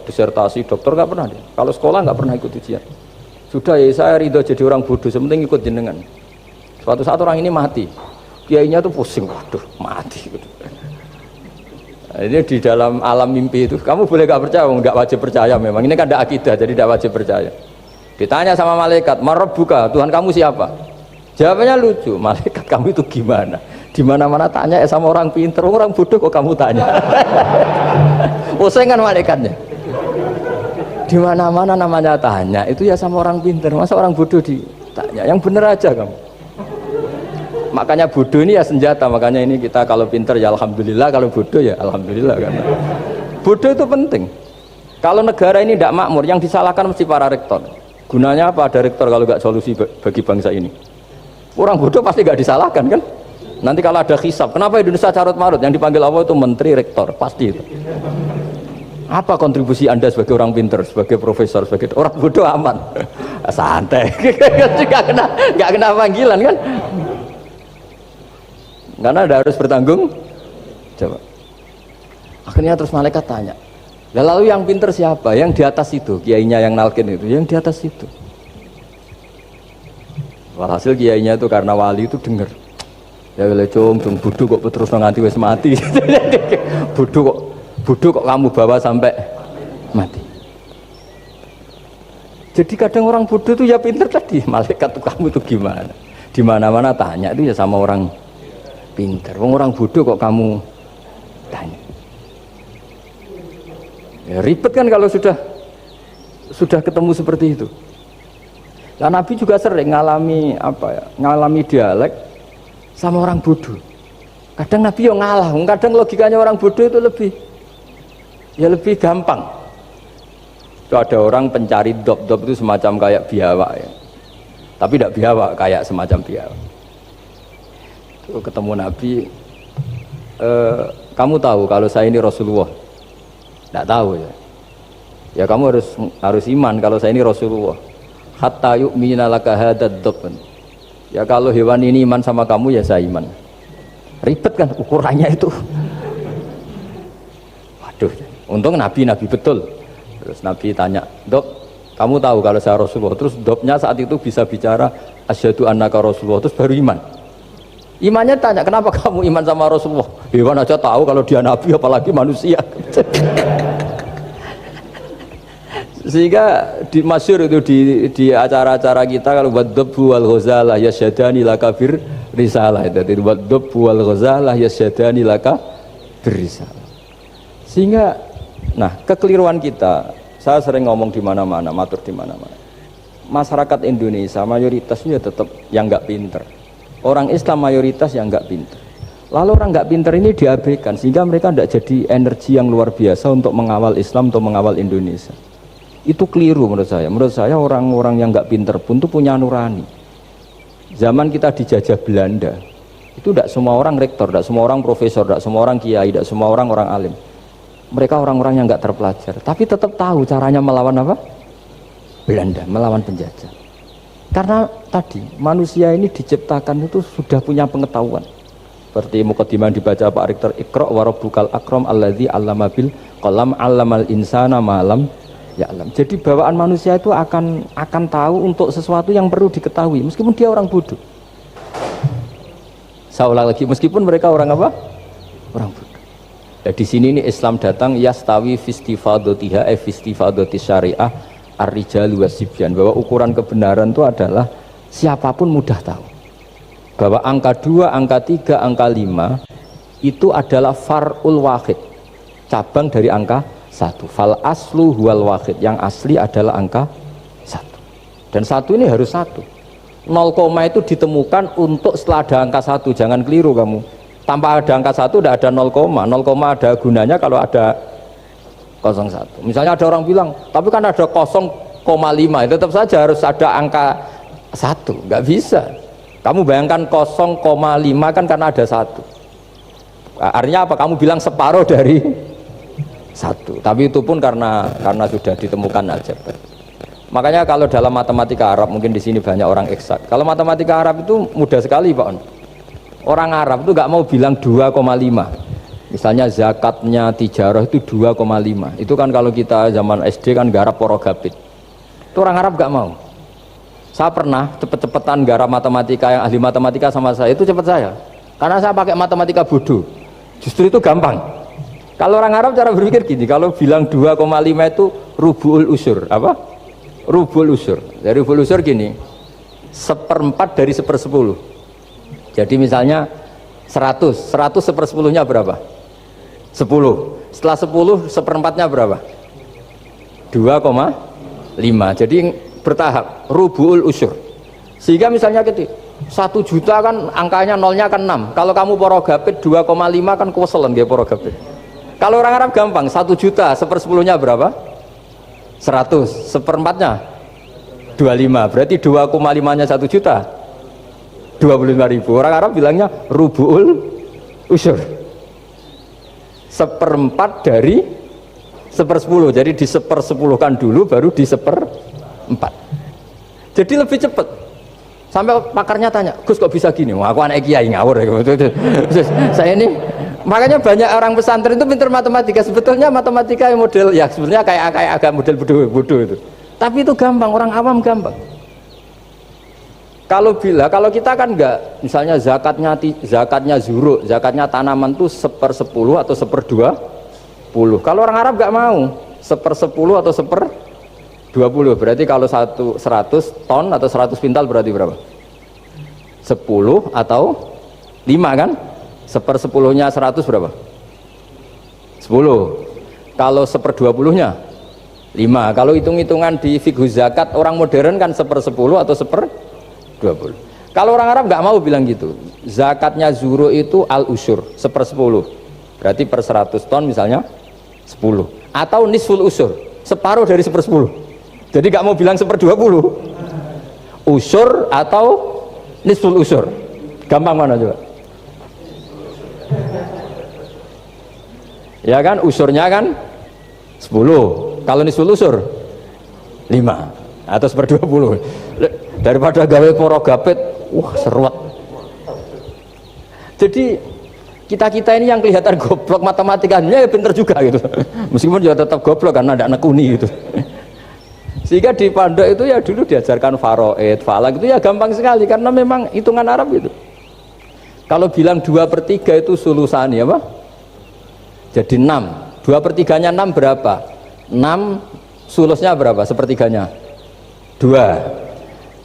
disertasi dokter nggak pernah dia. Kalau sekolah nggak pernah ikut ujian. Sudah ya saya ridho jadi orang bodoh, sementing ikut jenengan. Suatu saat orang ini mati, kiainya tuh pusing, waduh mati. Nah, ini di dalam alam mimpi itu, kamu boleh nggak percaya, nggak wajib percaya memang. Ini kan ada akidah, jadi tidak wajib percaya. Ditanya sama malaikat, Marabbuka, Tuhan kamu siapa? Jawabannya lucu, malaikat kamu itu gimana? Di mana-mana tanya sama orang pinter, orang bodoh kok kamu tanya. Pusing kan malaikatnya. Di mana-mana namanya tanya, itu ya sama orang pinter, masa orang bodoh ditanya? Yang bener aja kamu. Makanya bodoh ini ya senjata, makanya ini kita kalau pinter ya alhamdulillah, kalau bodoh ya alhamdulillah. Karena bodoh itu penting. Kalau negara ini tidak makmur, yang disalahkan mesti para rektor. Gunanya apa ada rektor kalau nggak solusi bagi bangsa ini? Orang bodoh pasti nggak disalahkan kan? Nanti kalau ada hisab, kenapa Indonesia carut marut? Yang dipanggil Allah itu menteri, rektor, pasti itu. Apa kontribusi Anda sebagai orang pinter, sebagai profesor, sebagai orang bodoh aman? Santai, nggak kena panggilan kan? Karena Anda harus bertanggung jawab. Akhirnya terus malaikat tanya, lalu yang pinter siapa? Yang di atas itu, kiainya yang nalkin itu, yang di atas itu. Walhasil kiainya itu karena wali itu dengar. Ya wele cung bodoh kok terus nganti wis mati. bodoh kok kamu bawa sampai mati. Jadi kadang orang bodoh itu ya pinter tadi, malaikat tuh kamu itu gimana? Di mana-mana tanya itu ya sama orang pinter. Orang bodoh kok kamu tanya. Ya ribet kan kalau sudah ketemu seperti itu. Nah, Nabi juga sering ngalami dialek sama orang bodoh. Kadang Nabi yang ngalah, kadang logikanya orang bodoh itu lebih gampang. Itu ada orang pencari dop itu semacam kayak biawak ya. Tapi tidak biawak, kayak semacam biawak. Itu ketemu Nabi, kamu tahu kalau saya ini Rasulullah? Tidak tahu ya. Ya kamu harus iman kalau saya ini Rasulullah. Hatta yu'mina laka hadad dhabban. Ya kalau hewan ini iman sama kamu ya saya iman. Ribet kan ukurannya itu. Waduh, untung Nabi betul. Terus Nabi tanya, Dok, kamu tahu kalau saya Rasulullah? Terus Doknya saat itu bisa bicara asyhadu annaka Rasulullah, terus baru iman. Imannya tanya, kenapa kamu iman sama Rasulullah? Hewan aja tahu kalau dia nabi, apalagi manusia. Sehingga di masyhur itu di acara-acara kita, kalau wadhabbu wal ghazalah yasyadani laka bir risalah, itu wadhabbu wal ghazalah yasyadani laka bir risalah. Sehingga nah, kekeliruan kita, saya sering ngomong di mana-mana, matur di mana-mana. Masyarakat Indonesia mayoritasnya tetap yang nggak pinter. Orang Islam mayoritas yang nggak pinter. Lalu orang nggak pinter ini diabaikan, sehingga mereka tidak jadi energi yang luar biasa untuk mengawal Islam atau mengawal Indonesia. Itu keliru menurut saya. Menurut saya orang-orang yang nggak pinter pun tuh punya nurani. Zaman kita dijajah Belanda, itu tidak semua orang rektor, tidak semua orang profesor, tidak semua orang kiai, tidak semua orang alim. Mereka orang-orang yang nggak terpelajar, tapi tetap tahu caranya melawan apa? Belanda, melawan penjajah. Karena tadi manusia ini diciptakan itu sudah punya pengetahuan. Seperti mukadimah dibaca Pak Rektor, Iqra wa rabbukal akram alladzi 'allama bil qalam 'allamal insana ma lam ya'lam. Jadi bawaan manusia itu akan tahu untuk sesuatu yang perlu diketahui meskipun dia orang bodoh. Saya ulang lagi, meskipun mereka orang apa? Orang bodoh. Nah, di sini ini Islam datang yastawi fistifadatiha fistifadati syariah ar-rijalu wasibyan, bahwa ukuran kebenaran itu adalah siapapun mudah tahu. Bahwa angka 2, angka 3, angka 5 itu adalah far'ul wahid, cabang dari angka 1. Fal aslu huwal wahid, yang asli adalah angka 1. Dan 1 ini harus 1. 0, itu ditemukan untuk setelah ada angka 1, jangan keliru kamu. Tanpa ada angka 1 tidak ada 0, 0, ada gunanya kalau ada 01. Misalnya ada orang bilang, tapi kan ada 0,5, tetap saja harus ada angka 1, nggak bisa. Kamu bayangkan 0,5 kan karena ada 1. Artinya apa? Kamu bilang separuh dari 1. Tapi itu pun karena sudah ditemukan aljabar. Makanya kalau dalam matematika Arab, mungkin di sini banyak orang eksak. Kalau matematika Arab itu mudah sekali, Pak. Orang Arab itu nggak mau bilang 2,5. Misalnya zakatnya tijarah itu 2,5. Itu kan kalau kita zaman SD kan garap porogabit. Itu orang Arab nggak mau. Saya pernah cepet-cepetan garap matematika, yang ahli matematika sama saya itu cepet saya. Karena saya pakai matematika bodoh. Justru itu gampang. Kalau orang Arab cara berpikir gini, kalau bilang 2,5 itu rubu'ul usur. Apa? Rubu'ul usur. Dari rubu'ul usur gini, 1/4 dari 1/10. Jadi misalnya 100 1/10-nya berapa? 10. Setelah 10 1/4-nya berapa? 2,5. Jadi bertahap, rubu'ul usur. Sehingga misalnya gitu, 1 juta kan angkanya nolnya kan 6. Kalau kamu porogabit 2,5 kan kuweselen dia porogabit. Kalau orang Arab gampang, 1 juta 1/10-nya berapa? 100. 1/4-nya 25. Berarti 2,5-nya 1 juta 25.000. Orang Arab bilangnya rubu'ul usur. 1/4 dari 1/10. Jadi di 1/10-kan dulu baru di 1/4. Jadi lebih cepat. Sampai pakarnya tanya, Gus kok bisa gini? Wah, aku anak kiai ngawur ya. Saya ini, makanya banyak orang pesantren itu pintar matematika. Sebetulnya matematika yang model, ya sebenarnya kayak agak model bodoh itu. Tapi itu gampang, orang awam gampang. Kalau kita kan enggak, misalnya zakatnya zuruk, zakatnya tanaman tuh 1/10 atau 1/20. Kalau orang Arab enggak mau 1/10 atau 1/20. Berarti kalau 100 ton atau 100 pintal berarti berapa? 10 atau 5 kan? 1/10-nya 100 berapa? 10. Kalau 1/20-nya 5. Kalau hitung-hitungan di fikih zakat orang modern kan 1/10 atau 1/20. Kalau orang Arab nggak mau bilang gitu. Zakatnya zuro itu al-usur 1/10. Berarti per 100 ton misalnya 10. Atau nisful usur, separuh dari 1/10. Jadi nggak mau bilang 1/20. Usur atau nisful usur. Gampang mana coba? Ya kan, usurnya kan 10. Kalau nisful usur 5 atau 1/20. Daripada gawe porogabit, wah seruat. Jadi kita ini yang kelihatan goblok matematikanya ya pinter juga gitu. Meskipun juga tetap goblok karena ada nekuni gitu. Sehingga di pondok itu ya dulu diajarkan faraid, falak itu ya gampang sekali karena memang hitungan Arab itu. Kalau bilang 2/3 itu sulusani apa? Jadi 6. 2/3-nya 6 berapa? 6 sulusnya berapa? Sepertiganya 2.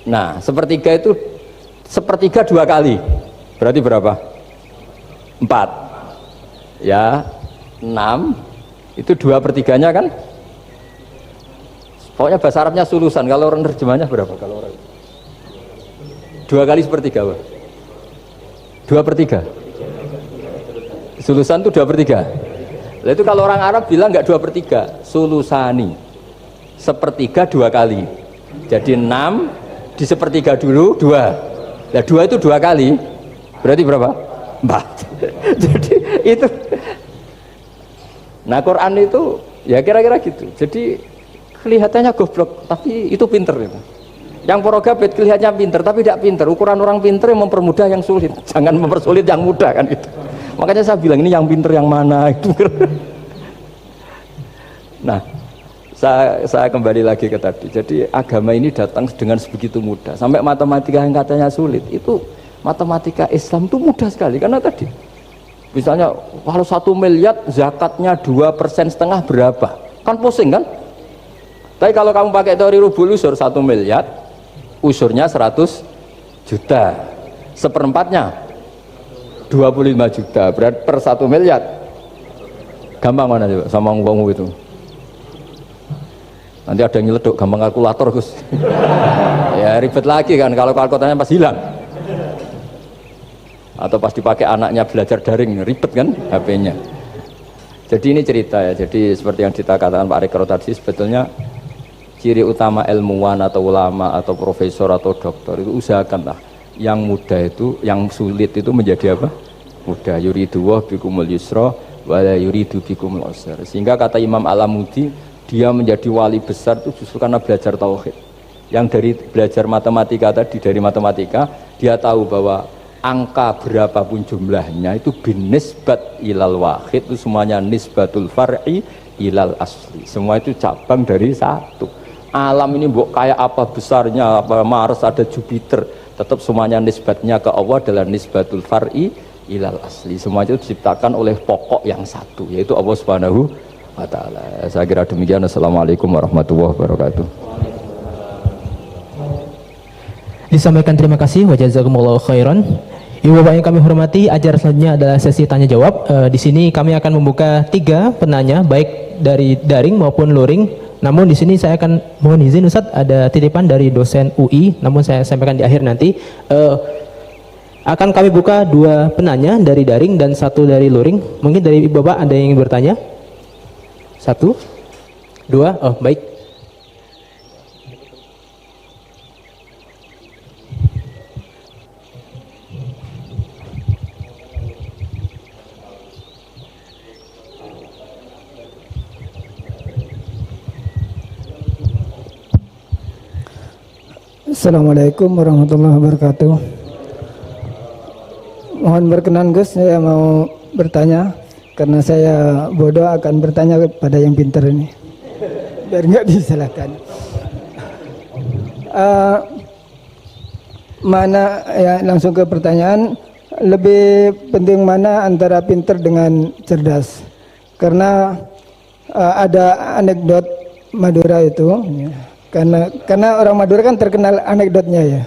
Nah, sepertiga itu sepertiga 2 kali. Berarti berapa? 4. Ya, 6 itu 2/3-nya kan? Pokoknya bahasa Arabnya sulusan. Kalau orang terjemahnya berapa? Kalau orang 2 kali sepertiga apa? 2/3. Sulusan itu 2/3. Nah, itu kalau orang Arab bilang nggak 2/3, sulusani. Sepertiga 2 kali. Jadi 6 di sepertiga dulu 2. Nah 2 itu 2 kali. Berarti berapa? 4. Jadi itu. Nah Quran itu ya kira-kira gitu. Jadi kelihatannya goblok, tapi itu pinter itu. Yang porogabet kelihatannya pinter, tapi tidak pinter. Ukuran orang pinter yang mempermudah yang sulit. Jangan mempersulit yang mudah kan gitu. Makanya saya bilang ini yang pinter yang mana itu. Nah, saya kembali lagi ke tadi. Jadi agama ini datang dengan sebegitu mudah. Sampai matematika yang katanya sulit, itu matematika Islam itu mudah sekali. Karena tadi, misalnya kalau 1 miliar zakatnya 2,5% berapa? Kan pusing kan? Tapi kalau kamu pakai teori rubul usur 1 miliar, usurnya 100 juta. Seperempatnya 25 juta. Berarti per 1 miliar. Gampang mana coba sama ngomong itu? Nanti ada yang nyeleduk, gampang kalkulator Gus. Ya ribet lagi kan kalau kalkulatornya pas hilang. Atau pas dipakai anaknya belajar daring, ribet kan HP-nya. Jadi ini cerita ya. Jadi seperti yang katakan Pak Rekro tadi, sebetulnya ciri utama ilmuwan atau ulama atau profesor atau dokter itu usahakanlah yang mudah itu, yang sulit itu menjadi apa? Mudah. Yuridu wa bikumul yusra wa la yuridu bikumul usra. Sehingga kata Imam Alamudi, dia menjadi wali besar itu justru karena belajar tauhid. Yang dari belajar matematika tadi, dari matematika dia tahu bahwa angka berapapun jumlahnya itu binisbat ilal wahid, itu semuanya nisbatul far'i ilal asli. Semua itu cabang dari satu. Alam ini mbok kayak apa besarnya, apa Mars, ada Jupiter, tetap semuanya nisbatnya ke Allah adalah nisbatul far'i ilal asli. Semua itu diciptakan oleh pokok yang satu, yaitu Allah Subhanahu wa ta'ala. Saya kira demikian. Assalamualaikum warahmatullahi wabarakatuh. Disampaikan terima kasih wa jazakumullahu khairan. Ibu bapak yang kami hormati, acara selanjutnya adalah sesi tanya jawab. Di sini kami akan membuka 3 penanya baik dari daring maupun luring. Namun di sini saya akan mohon izin Ustadz, ada titipan dari dosen UI, namun saya sampaikan di akhir nanti. Akan kami buka 2 penanya dari daring dan 1 dari luring. Mungkin dari ibu bapak ada yang ingin bertanya? 1, 2, oh baik. Assalamualaikum warahmatullahi wabarakatuh. Mohon berkenan Gus, saya mau bertanya. Karena saya bodoh akan bertanya kepada yang pintar ini, biar nggak disalahkan. Mana ya, langsung ke pertanyaan, lebih penting mana antara pintar dengan cerdas? Karena ada anekdot Madura itu, ya. Karena orang Madura kan terkenal anekdotnya ya.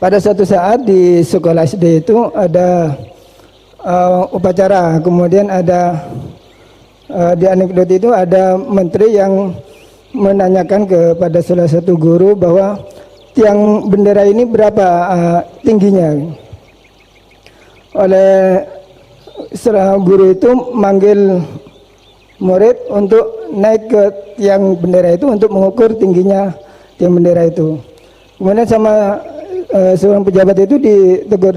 Pada suatu saat di sekolah SD itu ada upacara, kemudian ada di anekdot itu ada menteri yang menanyakan kepada salah satu guru bahwa tiang bendera ini berapa tingginya. Oleh seorang guru itu manggil murid untuk naik ke tiang bendera itu untuk mengukur tingginya tiang bendera itu. Kemudian sama seorang pejabat itu ditegur,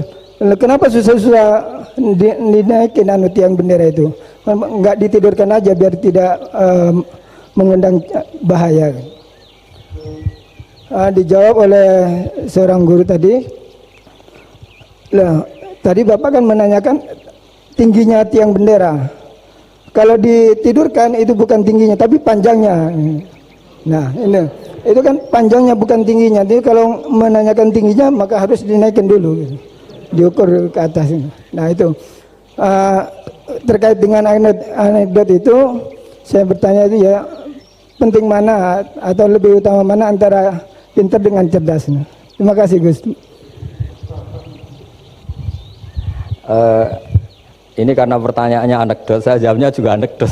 kenapa susah-susah dinaikin tiang bendera itu, nggak ditidurkan aja biar tidak mengundang bahaya. Dijawab oleh seorang guru tadi, lah tadi bapak kan menanyakan tingginya tiang bendera, kalau ditidurkan itu bukan tingginya tapi panjangnya. Nah ini itu kan panjangnya bukan tingginya, jadi kalau menanyakan tingginya maka harus dinaikkan dulu gitu. diukur ke atas. Nah itu terkait dengan anekdot itu, saya bertanya itu ya, penting mana atau lebih utama mana antara pintar dengan cerdas? Terima kasih Gus. Ini karena pertanyaannya anekdot, saya jawabnya juga anekdot.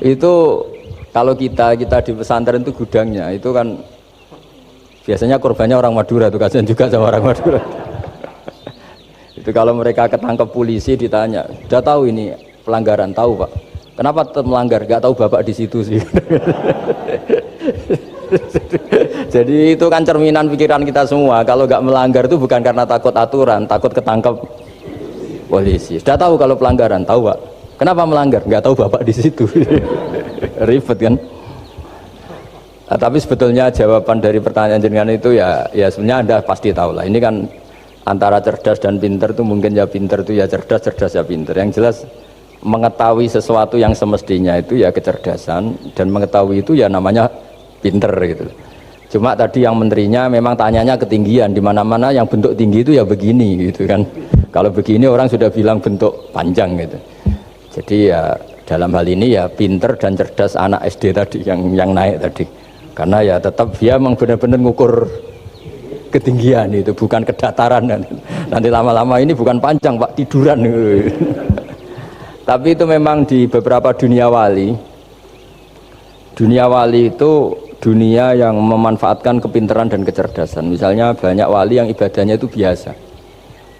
Itu kalau kita di pesantren itu gudangnya, itu kan biasanya korbannya orang Madura, tuh kasihan juga sama orang Madura. Itu kalau mereka ketangkep polisi ditanya, sudah tahu ini pelanggaran, tahu Pak? Kenapa tetap melanggar? Gak tahu Bapak di situ sih. Jadi itu kan cerminan pikiran kita semua. Kalau gak melanggar itu bukan karena takut aturan, takut ketangkep polisi. Sudah tahu kalau pelanggaran, tahu Pak? Kenapa melanggar? Gak tahu Bapak di situ. Ribet kan? Nah, tapi sebetulnya jawaban dari pertanyaan jenengan itu ya sebenarnya Anda pasti tahu lah. Ini kan antara cerdas dan pinter itu mungkin ya pinter itu ya cerdas, cerdas ya pinter. Yang jelas mengetahui sesuatu yang semestinya itu ya kecerdasan, dan mengetahui itu ya namanya pinter gitu. Cuma tadi yang menterinya memang tanyanya ketinggian, di mana-mana yang bentuk tinggi itu ya begini gitu kan. Kalau begini orang sudah bilang bentuk panjang gitu. Jadi ya dalam hal ini ya pinter dan cerdas anak SD tadi yang naik tadi. Karena ya tetap dia memang benar-benar ngukur ketinggian itu, bukan kedataran. Nanti lama-lama ini bukan panjang Pak, tiduran. Tapi itu memang di beberapa dunia wali itu dunia yang memanfaatkan kepintaran dan kecerdasan. Misalnya banyak wali yang ibadahnya itu biasa.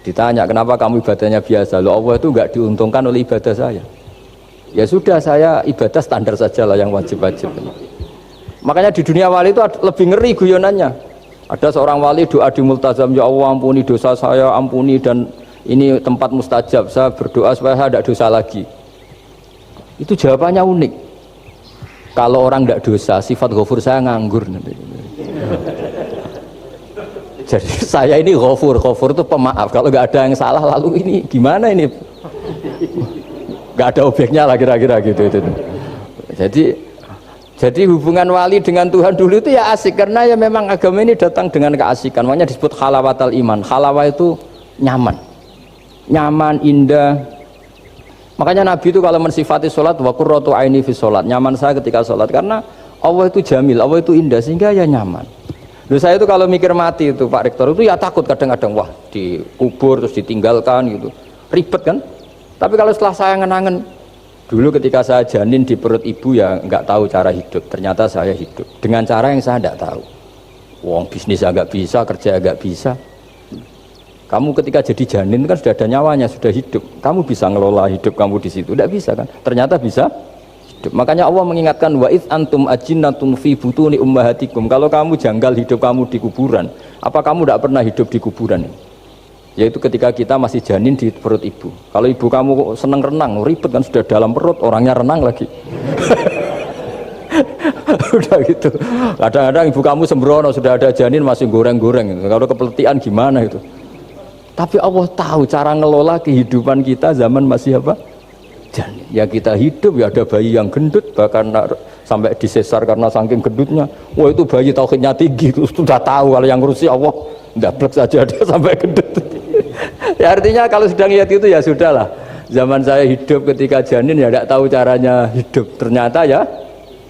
Ditanya, kenapa kamu ibadahnya biasa? Loh, Allah itu enggak diuntungkan oleh ibadah saya. Ya sudah, saya ibadah standar saja lah yang wajib-wajib. Makanya di dunia wali itu lebih ngeri guyonannya. Ada seorang wali doa di multazam, ya Allah ampuni dosa saya, ampuni, dan ini tempat mustajab, saya berdoa supaya saya tidak dosa lagi. Itu jawabannya unik. Kalau orang tidak dosa, sifat ghafur saya nganggur. Jadi saya ini ghafur itu pemaaf. Kalau nggak ada yang salah, lalu ini gimana ini? Nggak ada objeknya lah kira-kira gitu. Jadi hubungan wali dengan Tuhan dulu itu ya asik, karena ya memang agama ini datang dengan keasikan. Makanya disebut halawatal iman. Halawah itu nyaman, indah. Makanya Nabi itu kalau mensifati sholat, wa qurratu aini fi sholat, nyaman saya ketika sholat, karena Allah itu jamil, Allah itu indah, sehingga ya nyaman. Loh, saya itu kalau mikir mati itu Pak Rektor itu ya takut kadang-kadang, wah dikubur terus ditinggalkan gitu, ribet kan. Tapi kalau setelah saya ngenangen, dulu ketika saya janin di perut ibu ya nggak tahu cara hidup, ternyata saya hidup dengan cara yang saya nggak tahu. Wong bisnis agak bisa, kerja agak bisa. Kamu ketika jadi janin kan sudah ada nyawanya, sudah hidup. Kamu bisa ngelola hidup kamu di situ? Tidak bisa kan? Ternyata bisa hidup. Makanya Allah mengingatkan wa id antum ajinnatun fi butuni ummahatikum. Kalau kamu janggal hidup kamu di kuburan, apa kamu tidak pernah hidup di kuburan? Yaitu ketika kita masih janin di perut ibu. Kalau ibu kamu senang renang, ribet kan, sudah dalam perut, orangnya renang lagi. Udah gitu. Kadang-kadang ibu kamu sembrono, sudah ada janin masih goreng-goreng. Kalau kepeletian gimana itu? Tapi Allah tahu cara ngelola kehidupan kita zaman masih apa? Janin. Ya kita hidup, ya ada bayi yang gendut, bahkan sampai disesar karena saking gendutnya. Wah itu bayi tauhidnya tinggi, sudah tahu kalau yang ngurusi Allah, ndablek saja dia sampai gendut. Ya artinya kalau sedang lihat itu ya sudahlah. Zaman saya hidup ketika janin ya tidak tahu caranya hidup, ternyata ya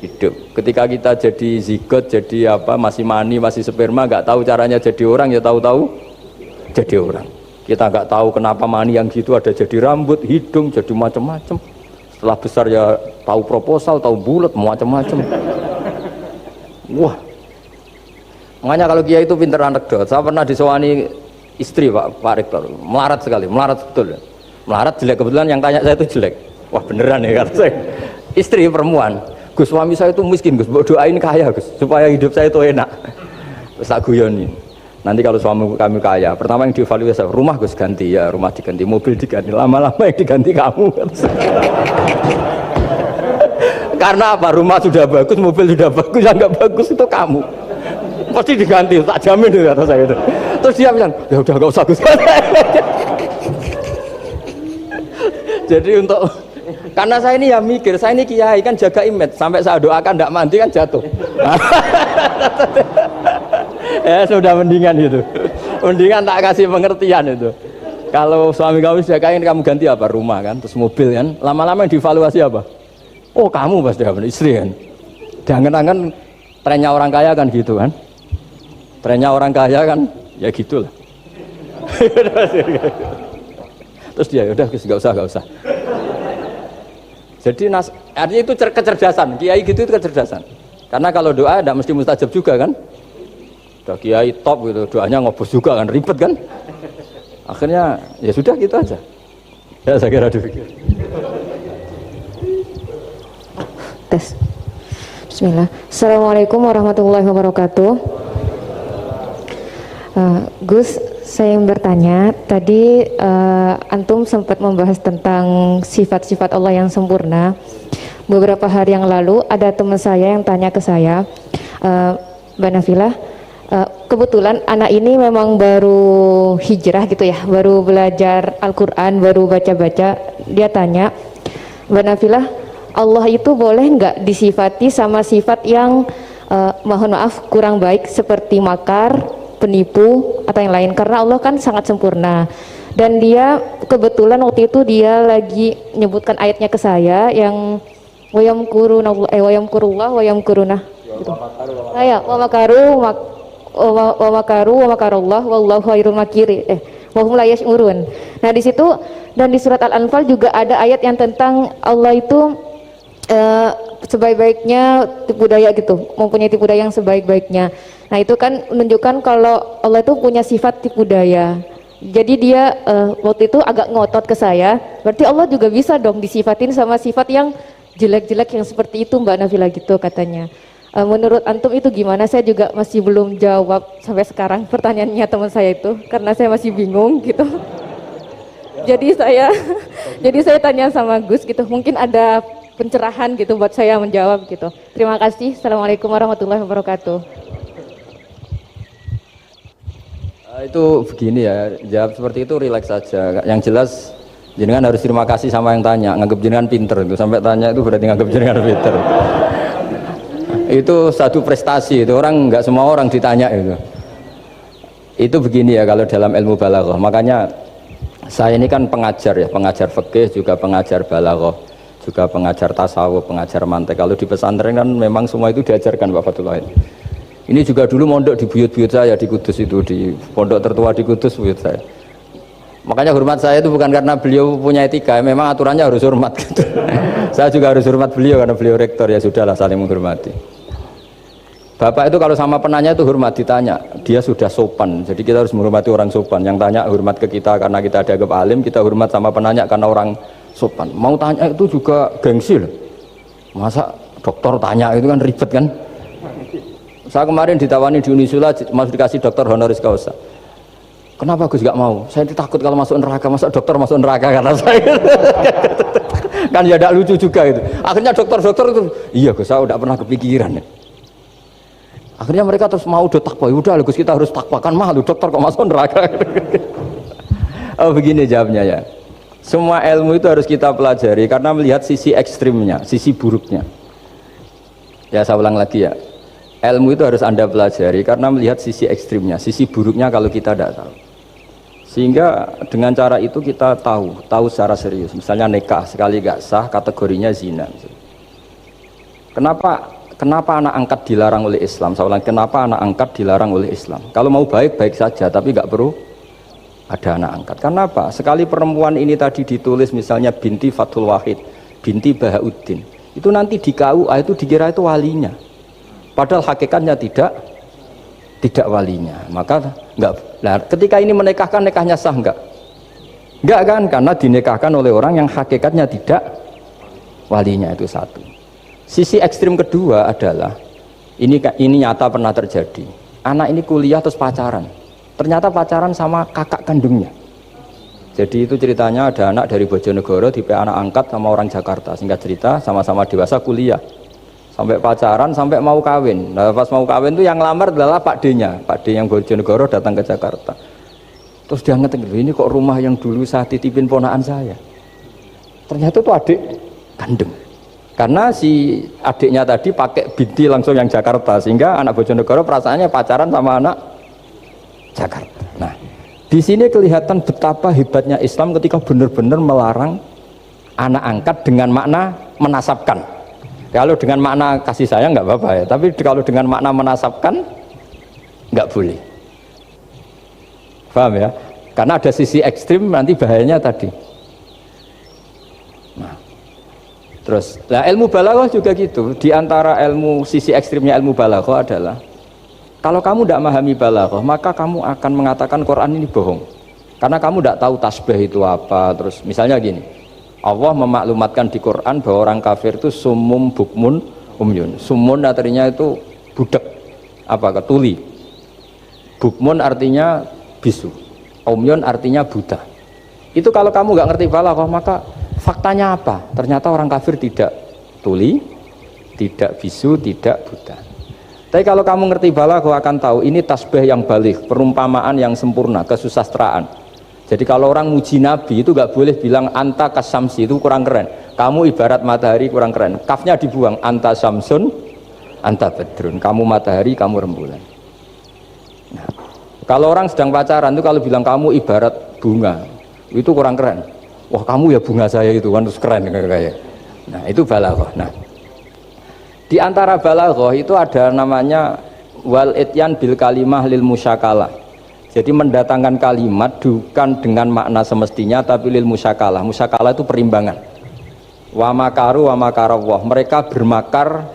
hidup. Ketika kita jadi zigot, jadi apa, masih mani, masih sperma, nggak tahu caranya jadi orang, ya tahu-tahu jadi orang. Kita nggak tahu kenapa mani yang gitu ada jadi rambut, hidung, jadi macam-macam. Setelah besar ya tahu proposal, tahu bulat, macam-macam. Wah. Makanya kalau Kiai itu pinter anekdot. Saya pernah disewani istri Pak Rektor, melarat sekali, melarat betul. Melarat jelek, kebetulan yang tanya saya itu jelek. Wah beneran ya kata saya. Istri perempuan, Gus suami saya itu miskin Gus, doain kaya Gus, supaya hidup saya itu enak. Terus tak guyoni. Nanti kalau suami kami kaya, pertama yang dievaluasi, rumah Gus ganti, ya rumah diganti, mobil diganti, lama-lama yang diganti kamu. Karena apa? Rumah sudah bagus, mobil sudah bagus, yang nggak bagus itu kamu. Pasti diganti, tak jamin itu kata saya itu. Terus dia bilang, ya udah nggak usah Gus. Jadi untuk, karena saya ini ya mikir, saya ini kiai kan jaga image, sampai saya doakan tidak mandi kan jatuh. Ya sudah mendingan gitu. Mendingan tak kasih pengertian itu. Kalau suami kamu sudah kaya, kamu ganti apa? Rumah kan, terus mobil kan. Lama-lama yang dievaluasi apa? Oh kamu pasti apa? Istri kan. Jangan-jangan trennya orang kaya kan gitu kan. Trennya orang kaya kan, ya gitulah. Terus dia udah nggak usah. Jadi artinya itu kecerdasan. Kiai gitu itu kecerdasan. Karena kalau doa tidak mesti mustajab juga kan. Udah kiai top gitu, doanya ngobos juga kan, ribet kan. Akhirnya ya sudah gitu aja. Ya saya kira demikian. Tes. Bismillah. Assalamualaikum warahmatullahi wabarakatuh. Gus, saya yang bertanya. Tadi antum sempat membahas tentang sifat-sifat Allah yang sempurna. Beberapa hari yang lalu ada teman saya yang tanya ke saya, Mbak Nafilah, kebetulan anak ini memang baru hijrah gitu ya, baru belajar Al-Quran, baru baca-baca. Dia tanya, Mbak Nafilah, Allah itu boleh nggak disifati sama sifat yang mohon maaf kurang baik seperti makar, penipu atau yang lain, karena Allah kan sangat sempurna. Dan dia kebetulan waktu itu dia lagi menyebutkan ayatnya ke saya yang wayamkurullah wayamkuruna gitu. Wa makaru wa makarullah wallahu khairul makiri wa hum la yash'urun. Nah di situ dan di surat Al-Anfal juga ada ayat yang tentang Allah itu sebaik-baiknya tipu daya gitu, mempunyai tipu daya yang sebaik-baiknya. Nah itu kan menunjukkan kalau Allah itu punya sifat tipu daya. Jadi dia waktu itu agak ngotot ke saya, berarti Allah juga bisa dong disifatin sama sifat yang jelek-jelek yang seperti itu Mbak Nafila gitu katanya. Menurut antum itu gimana? Saya juga masih belum jawab sampai sekarang pertanyaannya teman saya itu, karena saya masih bingung gitu. Jadi saya tanya sama Gus gitu, mungkin ada pencerahan gitu buat saya menjawab gitu. Terima kasih. Assalamualaikum warahmatullahi wabarakatuh. Itu begini ya, jawab seperti itu rileks saja. Yang jelas jenengan harus terima kasih sama yang tanya, nganggep jenengan pinter itu. Sampai tanya itu berarti nganggep jenengan pinter. Itu satu prestasi, itu orang nggak semua orang ditanya itu. Itu begini ya kalau dalam ilmu balaghah. Makanya saya ini kan pengajar ya, pengajar fikih juga pengajar balaghah, juga pengajar tasawuf, pengajar mantek. Kalau di pesantren kan memang semua itu diajarkan Pak Fatullah. Ini juga dulu mondok di buyut-buyut saya di Kudus itu, di pondok tertua di Kudus buyut saya. Makanya hormat saya itu bukan karena beliau punya etika, memang aturannya harus hormat gitu. Saya juga harus hormat beliau karena beliau rektor, ya sudahlah saling menghormati. Bapak itu kalau sama penanya itu hormat, ditanya, dia sudah sopan. Jadi kita harus menghormati orang sopan. Yang tanya hormat ke kita karena kita dianggap alim, kita hormat sama penanya karena orang sopan. Mau tanya itu juga gengsi loh. Masa dokter tanya itu kan ribet kan? Saya kemarin ditawani di Unisula masuk dikasih dokter honoris causa. Kenapa Gus gak mau? Saya takut kalau masuk neraka, masa dokter masuk neraka karena saya. Kan ya tidak lucu juga itu. Akhirnya dokter-dokter itu, iya Gus saya udah pernah kepikiran ya. Akhirnya mereka terus mau udah takwa, udah Gus kita harus takwa, kan malu dokter kok masuk neraka. Oh begini jawabnya ya. Semua ilmu itu harus kita pelajari karena melihat sisi ekstrimnya, sisi buruknya. Ya saya ulang lagi ya. Ilmu itu harus Anda pelajari karena melihat sisi ekstrimnya, sisi buruknya kalau kita tidak tahu. Sehingga dengan cara itu kita tahu secara serius. Misalnya nikah sekali gak sah kategorinya zina. Kenapa anak angkat dilarang oleh Islam? Saya ulang, kenapa anak angkat dilarang oleh Islam? Kalau mau baik-baik saja, tapi gak perlu ada anak angkat. Karena apa? Sekali perempuan ini tadi ditulis misalnya binti Fathul Wahid, binti Bahauddin, itu nanti di KUA itu dikira itu walinya. Padahal hakikatnya tidak walinya. Maka enggak. Nah, ketika ini menikahkan, nikahnya sah enggak? Enggak kan? Karena dinikahkan oleh orang yang hakikatnya tidak walinya, itu satu. Sisi ekstrim kedua adalah ini nyata pernah terjadi. Anak ini kuliah terus pacaran. Ternyata pacaran sama kakak kandungnya. Jadi itu ceritanya ada anak dari Bojonegoro tipe anak angkat sama orang Jakarta. Singkat cerita sama-sama dewasa kuliah. Sampai pacaran, sampai mau kawin. Nah pas mau kawin itu yang lamar adalah Pak D-nya. Pak D yang Bojonegoro datang ke Jakarta. Terus dia ngetik, ini kok rumah yang dulu saya titipin ponaan saya. Ternyata itu adik kandung. Karena si adiknya tadi pakai binti langsung yang Jakarta. Sehingga anak Bojonegoro perasaannya pacaran sama anak Jakarta. Nah Di sini kelihatan betapa hebatnya Islam ketika benar-benar melarang anak angkat dengan makna menasabkan. Kalau dengan makna kasih sayang nggak apa-apa ya, tapi kalau dengan makna menasabkan nggak boleh. Paham ya? Karena ada sisi ekstrim nanti bahayanya tadi. Nah, terus, nah ilmu balaghah juga gitu. Di antara ilmu sisi ekstrimnya ilmu balaghah adalah kalau kamu tidak memahami balaghah, maka kamu akan mengatakan Quran ini bohong. Karena kamu tidak tahu tasbih itu apa. Terus misalnya gini, Allah memaklumatkan di Quran bahwa orang kafir itu sumum bukmun umyun. Sumun artinya itu budak, apa ketuli. Bukmun artinya bisu. Umyun artinya buta. Itu kalau kamu nggak ngerti balaghah, maka faktanya apa? Ternyata orang kafir tidak tuli, tidak bisu, tidak buta. Tapi kalau kamu ngerti balaghah akan tahu ini tasbih yang baligh, perumpamaan yang sempurna, kesusastraan. Jadi kalau orang muji Nabi itu nggak boleh bilang anta kasamsi, itu kurang keren. Kamu ibarat matahari, kurang keren. Kafnya dibuang, anta samsun, anta badrun. Kamu matahari, kamu rembulan. Nah, kalau orang sedang pacaran itu kalau bilang kamu ibarat bunga, itu kurang keren. Wah kamu ya bunga saya itu kan, terus keren kayak. Nah itu balaghah. Nah di antara balaghah itu ada namanya wal ityan bil kalimah lil musyakalah. Jadi mendatangkan kalimat bukan dengan makna semestinya tapi lil musyakalah. Musyakalah itu perimbangan. Wa makaru wa makarawah. Mereka bermakar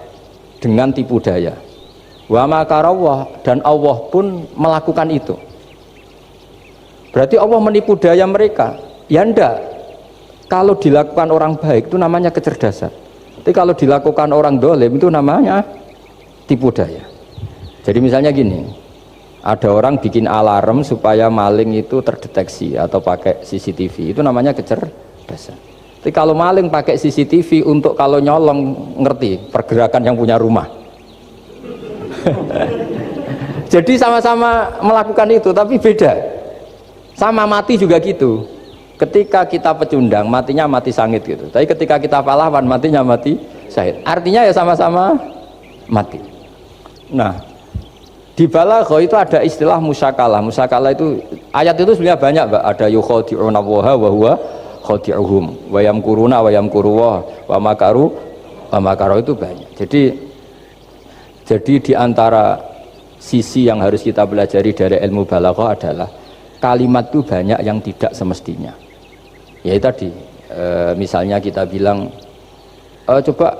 dengan tipu daya. Wa makarawah, dan Allah pun melakukan itu. Berarti Allah menipu daya mereka? Ya enggak. Kalau dilakukan orang baik itu namanya kecerdasan. Tapi kalau dilakukan orang dolim itu namanya tipu daya. Jadi misalnya gini, ada orang bikin alarm supaya maling itu terdeteksi atau pakai CCTV, itu namanya kecerdasan. Tapi kalau maling pakai CCTV untuk kalau nyolong ngerti pergerakan yang punya rumah. Jadi sama-sama melakukan itu tapi beda. Sama mati juga gitu. Ketika kita pecundang matinya mati sangit gitu. Tapi ketika kita pahlawan matinya mati syahid. Artinya ya sama-sama mati. Nah, di balaghah itu ada istilah musyakalah. Musyakalah itu ayat itu sebenarnya banyak, Mbak. Ada yukhadi'una wa huwa khadi'uhum wa yamkuruna wa yamkuru wa makaru itu banyak. Jadi di antara sisi yang harus kita pelajari dari ilmu balaghah adalah kalimat itu banyak yang tidak semestinya. Ya tadi misalnya kita bilang coba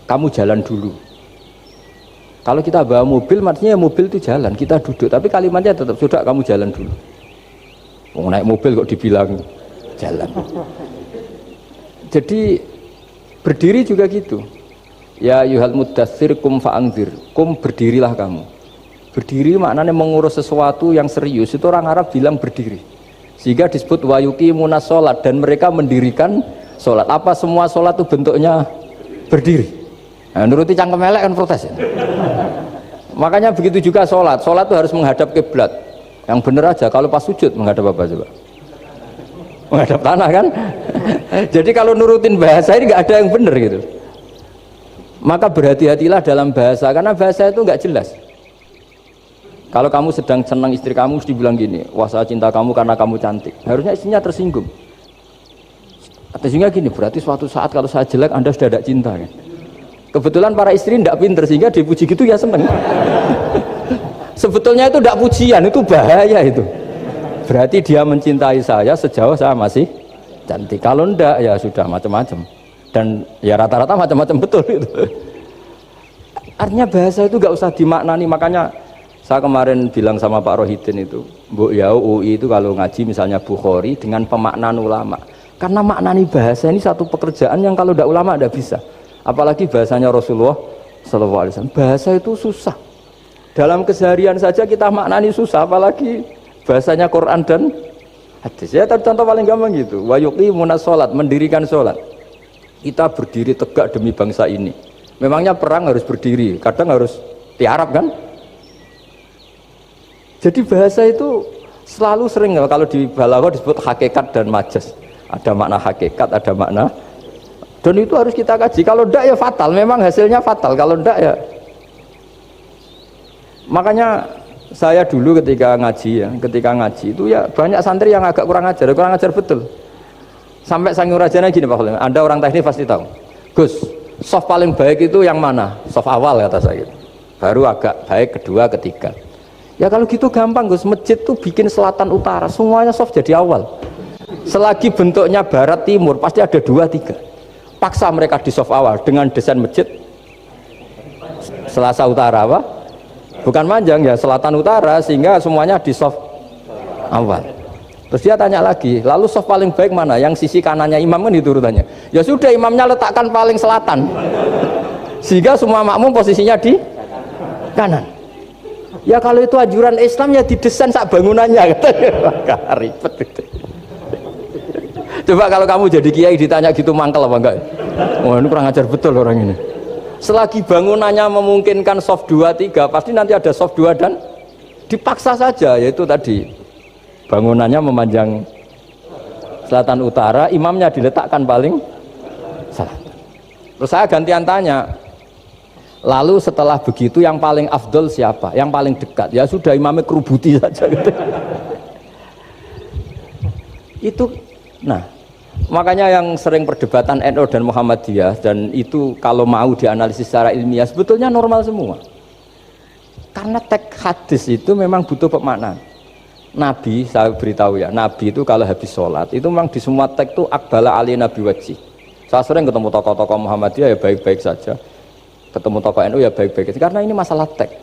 kamu jalan dulu. Kalau kita bawa mobil maksudnya mobil itu jalan, kita duduk, tapi kalimatnya tetap sudah kamu jalan dulu. Mau naik mobil kok dibilang jalan. Jadi berdiri juga gitu. Ya yuhal muddatsir kum fa'anzir. Kum berdirilah kamu. Berdiri maknanya mengurus sesuatu yang serius. Itu orang Arab bilang berdiri. Sehingga disebut wayuqimuna sholat, dan mereka mendirikan sholat. Apa semua sholat itu bentuknya berdiri? Nah, nuruti cangkem elek kan protes ya? Makanya begitu juga sholat. Sholat itu harus menghadap kiblat. Yang bener aja, kalau pas sujud menghadap apa coba? Menghadap tanah kan? Jadi kalau nurutin bahasa ini nggak ada yang bener gitu. Maka berhati-hatilah dalam bahasa, karena bahasa itu nggak jelas. Kalau kamu sedang senang istri kamu, mesti bilang gini, wah saya cinta kamu karena kamu cantik. Harusnya istrinya tersinggung. Tersinggung gini, berarti suatu saat kalau saya jelek Anda sudah tidak cinta kan? Kebetulan para istri tidak pinter sehingga dipuji gitu ya seneng. Sebetulnya itu tidak pujian, itu bahaya itu. Berarti dia mencintai saya sejauh saya masih cantik. Kalau enggak ya sudah macam-macam. Dan ya rata-rata macam-macam betul itu. Artinya bahasa itu gak usah dimaknani. Makanya saya kemarin bilang sama Pak Rohidin itu, Mbok ya UI itu kalau ngaji misalnya Bukhari dengan pemaknaan ulama. Karena maknani bahasa ini satu pekerjaan yang kalau tidak ulama tidak bisa. Apalagi bahasanya Rasulullah SAW. Bahasa itu susah. Dalam keseharian saja kita maknani susah, apalagi bahasanya Quran dan hadis. Ya contoh paling gampang gitu. Wa yuqimuna sholat, mendirikan sholat. Kita berdiri tegak demi bangsa ini. Memangnya perang harus berdiri, kadang harus tiarap kan? Jadi bahasa itu selalu sering, kalau di balaghah disebut hakikat dan majas. Ada makna hakikat, ada makna, dan itu harus kita kaji. Kalau enggak ya fatal, memang hasilnya fatal. Kalau enggak ya, makanya Saya dulu ketika ngaji itu ya banyak santri yang agak kurang ajar betul. Sampai Sang Rajana gini Pak Khalil, Anda orang teknik pasti tahu. Gus, soft paling baik itu yang mana? Soft awal kata saya. Baru agak baik kedua, ketiga. Ya kalau gitu gampang Gus, masjid tuh bikin selatan utara, semuanya soft jadi awal. Selagi bentuknya barat timur pasti ada 2, 3. Paksa mereka di soft awal dengan desain masjid selasa utara apa? Bukan manjang ya, selatan utara sehingga semuanya di soft awal. Terus dia tanya lagi, lalu soft paling baik mana? Yang sisi kanannya imam kan itu urutannya. Ya sudah imamnya letakkan paling selatan. Sehingga semua makmum posisinya di kanan. Ya kalau itu anjuran Islam ya didesain sak bangunannya katanya. Ribet itu. Coba kalau kamu jadi kiai ditanya gitu mangkel apa enggak? Wah ini kurang ajar betul orang ini. Selagi bangunannya memungkinkan soft 2, 3 pasti nanti ada soft 2 dan dipaksa saja, yaitu tadi bangunannya memanjang selatan utara, imamnya diletakkan paling selatan. Terus saya gantian tanya, lalu setelah begitu yang paling afdol siapa? Yang paling dekat? Ya sudah imamnya kerubuti saja gitu. Itu, nah makanya yang sering perdebatan NU dan Muhammadiyah, dan itu kalau mau dianalisis secara ilmiah sebetulnya normal semua. Karena teks hadis itu memang butuh pemaknaan. Nabi, saya beritahu ya, Nabi itu kalau habis sholat itu memang di semua teks itu akbala ali nabi wajih. Saya sering ketemu tokoh-tokoh Muhammadiyah ya baik-baik saja, ketemu tokoh NU ya baik-baik saja, karena ini masalah teks.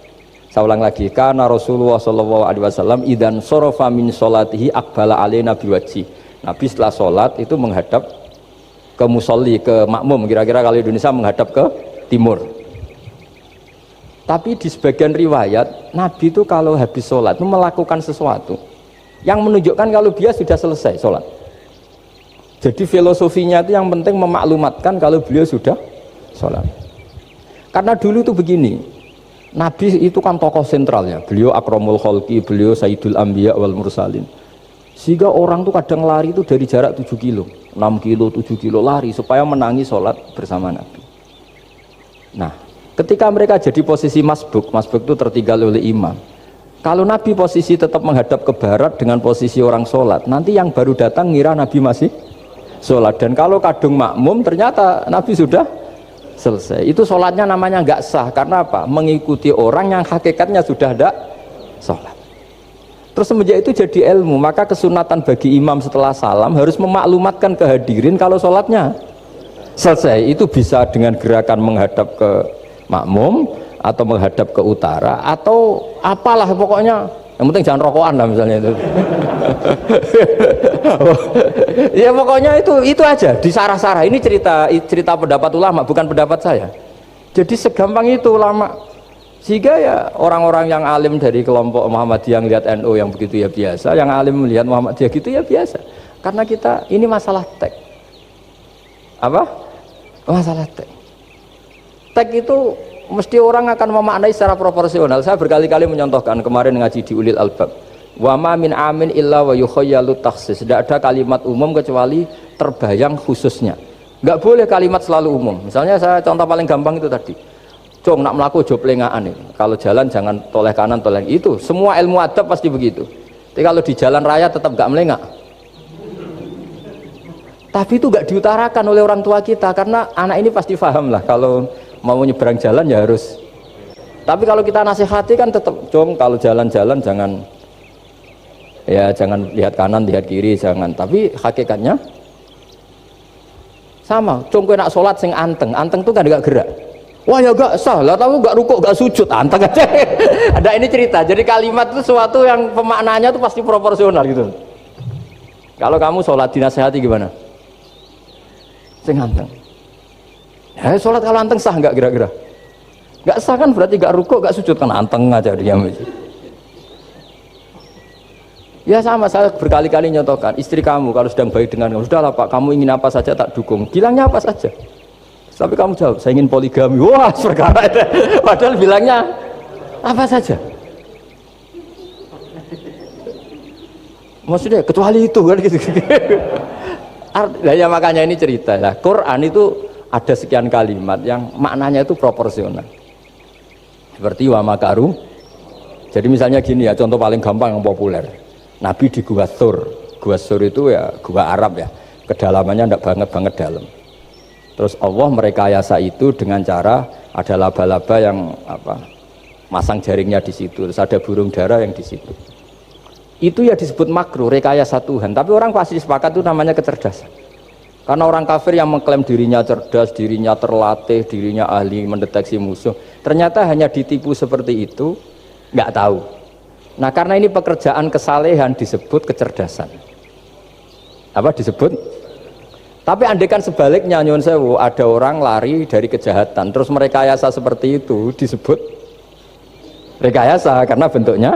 Saya ulang lagi, karena Rasulullah SAW idan sorofa min sholatihi akbala ali nabi wajih. Nabi setelah sholat itu menghadap ke musolli, ke makmum, kira-kira kalau Indonesia menghadap ke timur. Tapi di sebagian riwayat, Nabi itu kalau habis sholat itu melakukan sesuatu yang menunjukkan kalau dia sudah selesai sholat. Jadi filosofinya itu yang penting memaklumatkan kalau beliau sudah sholat. Karena dulu itu begini, Nabi itu kan tokoh sentralnya, beliau akramul khalqi, beliau sayyidul anbiya wal mursalin. Sehingga orang tuh kadang lari itu dari jarak 7 kilo, 6 kilo, 7 kilo lari supaya menangi sholat bersama Nabi. Nah, ketika mereka jadi posisi masbuk itu tertinggal oleh imam. Kalau Nabi posisi tetap menghadap ke barat dengan posisi orang sholat, nanti yang baru datang ngira Nabi masih sholat. Dan kalau kadung makmum ternyata Nabi sudah selesai. Itu sholatnya namanya nggak sah. Karena apa? Mengikuti orang yang hakikatnya sudah ada sholat. Terus semenjak itu jadi ilmu, maka kesunatan bagi imam setelah salam harus memaklumatkan ke hadirin kalau sholatnya selesai. Itu bisa dengan gerakan menghadap ke makmum atau menghadap ke utara atau apalah pokoknya, yang penting jangan rokokan lah misalnya itu. Ya pokoknya itu aja disarah-sarah. Ini cerita pendapat ulama, bukan pendapat saya. Jadi segampang itu ulama. Sehingga ya orang-orang yang alim dari kelompok Muhammadiyah yang lihat NU yang begitu ya biasa, yang alim melihat Muhammadiyah gitu ya biasa. Karena kita ini masalah teks. Apa? Masalah teks. Teks itu mesti orang akan memaknai secara proporsional. Saya berkali-kali menyontohkan kemarin ngaji di Ulil Albab. Wa ma min amin illa wa yukhayyalu takhsis. Tidak ada kalimat umum kecuali terbayang khususnya. Enggak boleh kalimat selalu umum. Misalnya saya contoh paling gampang itu tadi. Cung nak melaku ojo plengaan nih. Kalau jalan jangan toleh kanan toleh itu. Semua ilmu adab pasti begitu. Tapi kalau di jalan raya tetap enggak melengak. Tapi itu enggak diutarakan oleh orang tua kita karena anak ini pasti paham lah kalau mau nyebrang jalan ya harus. Tapi kalau kita nasihati kan tetap, cung kalau jalan-jalan jangan lihat kanan, lihat kiri, jangan. Tapi hakikatnya sama. Cung kowe nak sholat sing anteng tuh kan enggak gerak. Wah ya enggak sah lah, tahu enggak rukuk, enggak sujud, anteng aja. Ada ini cerita. Jadi kalimat itu sesuatu yang pemaknanya itu pasti proporsional gitu. Kalau kamu sholat dinasihati gimana? Sing anteng. Ya, sholat kalau anteng sah nggak kira-kira? Nggak sah kan berarti nggak rukuk, nggak sujud kan anteng aja diam aja. Ya sama, saya berkali-kali nyontohkan istri kamu kalau sedang baik dengan kamu, sudahlah Pak, kamu ingin apa saja tak dukung, bilangnya apa saja. Tapi kamu jawab, saya ingin poligami, wah perkara itu. Padahal bilangnya apa saja. Maksudnya kecuali itu kan gitu. Ya makanya ini cerita lah. Quran itu ada sekian kalimat yang maknanya itu proporsional. Seperti wa makaru Jadi misalnya gini ya, contoh paling gampang yang populer. Nabi di Gua Thur. Gua Thur itu ya gua Arab ya. Kedalamannya enggak banget dalam. Terus Allah merekayasa itu dengan cara ada laba-laba yang masang jaringnya di situ, terus ada burung dara yang di situ. Itu ya disebut makruh, rekayasa Tuhan. Tapi orang pasti sepakat itu namanya kecerdasan. Karena orang kafir yang mengklaim dirinya cerdas, dirinya terlatih, dirinya ahli mendeteksi musuh, ternyata hanya ditipu seperti itu, nggak tahu. Nah karena ini pekerjaan kesalehan disebut kecerdasan. Apa disebut? Tapi andaikan sebaliknya, nyuwun sewu, ada orang lari dari kejahatan, terus merekayasa seperti itu disebut rekayasa karena bentuknya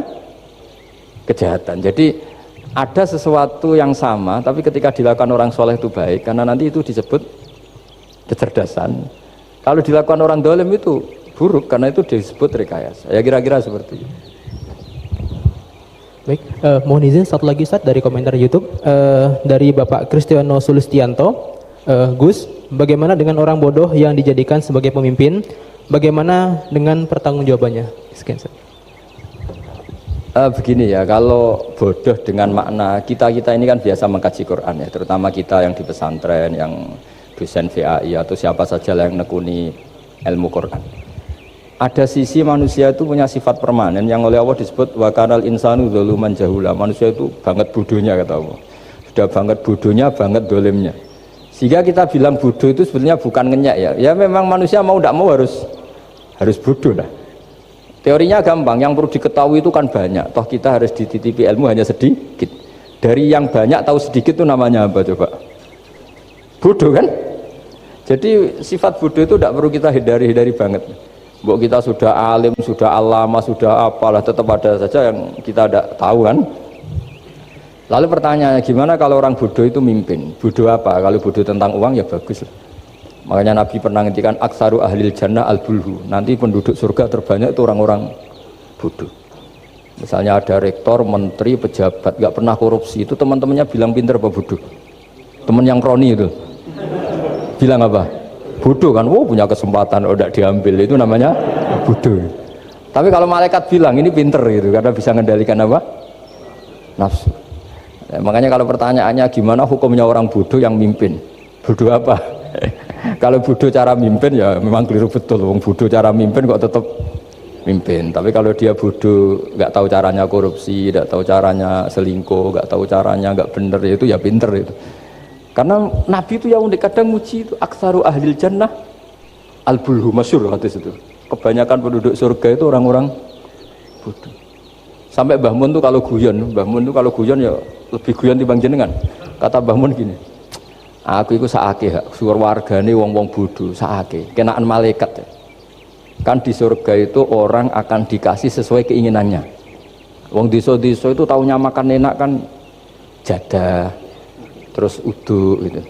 kejahatan. Jadi ada sesuatu yang sama, tapi ketika dilakukan orang soleh itu baik, karena nanti itu disebut kecerdasan. Kalau dilakukan orang dolim itu buruk, karena itu disebut rekayasa. Ya kira-kira seperti itu. Baik, mohon izin satu lagi Ustaz dari komentar YouTube dari Bapak Kristiano Sulistianto. Gus, bagaimana dengan orang bodoh yang dijadikan sebagai pemimpin? Bagaimana dengan pertanggungjawabannya? Sekian Ustaz. Begini ya, kalau bodoh dengan makna kita ini kan biasa mengkaji Quran ya, terutama kita yang di pesantren, yang dosen VAI atau siapa saja yang nekuni ilmu Quran. Ada sisi manusia itu punya sifat permanen yang oleh Allah disebut wa kanal insanu dzaluman jahula. Manusia itu banget bodohnya kata Allah. Sudah banget bodohnya, banget dolimnya. Sehingga kita bilang bodoh itu sebenarnya bukan ngenyak ya. Ya memang manusia mau tidak mau harus bodoh lah. Teorinya gampang, yang perlu diketahui itu kan banyak. Toh kita harus dititipi ilmu hanya sedikit. Dari yang banyak tahu sedikit itu namanya apa coba? Bodoh kan? Jadi sifat bodoh itu tidak perlu kita hindari banget. Mbok kita sudah alim, sudah alama, sudah apalah, tetap ada saja yang kita tidak tahu kan. Lalu pertanyaannya, gimana kalau orang bodoh itu mimpin? Bodoh apa? Kalau bodoh tentang uang ya bagus. Makanya Nabi pernah ngendikan aksaru ahlil jannah al-bulhu. Nanti penduduk surga terbanyak itu orang-orang bodoh. Misalnya ada rektor, menteri, pejabat, nggak pernah korupsi, itu teman-temannya bilang pinter apa bodoh? Teman yang kroni itu bilang apa? Bodoh kan, punya kesempatan, tidak diambil, itu namanya bodoh. Tapi kalau malaikat bilang ini pinter gitu, karena bisa mengendalikan apa? Nafsu. Ya, makanya kalau pertanyaannya gimana hukumnya orang bodoh yang mimpin? Bodoh apa? Kalau bodoh cara mimpin ya memang keliru betul. Wong bodoh cara mimpin kok tetap mimpin. Tapi kalau dia bodoh, nggak tahu caranya korupsi, nggak tahu caranya selingkuh, nggak tahu caranya nggak bener, itu ya pinter itu. Karena Nabi itu yang unik kadang muji itu aksaru ahlil jannah al-bulhu, masyhur hadis itu. Kebanyakan penduduk surga itu orang-orang bodoh. Sampai Mbah Mun tuh kalau guyon ya lebih guyon timbang jenengan. Kata Mbah Mun gini, aku itu saake suwar wargane wong-wong bodoh, saake kenaan malaikat ya. Kan di surga itu orang akan dikasih sesuai keinginannya. Wong desa-desa itu taunya makan enak kan jadah, terus uduk gitu.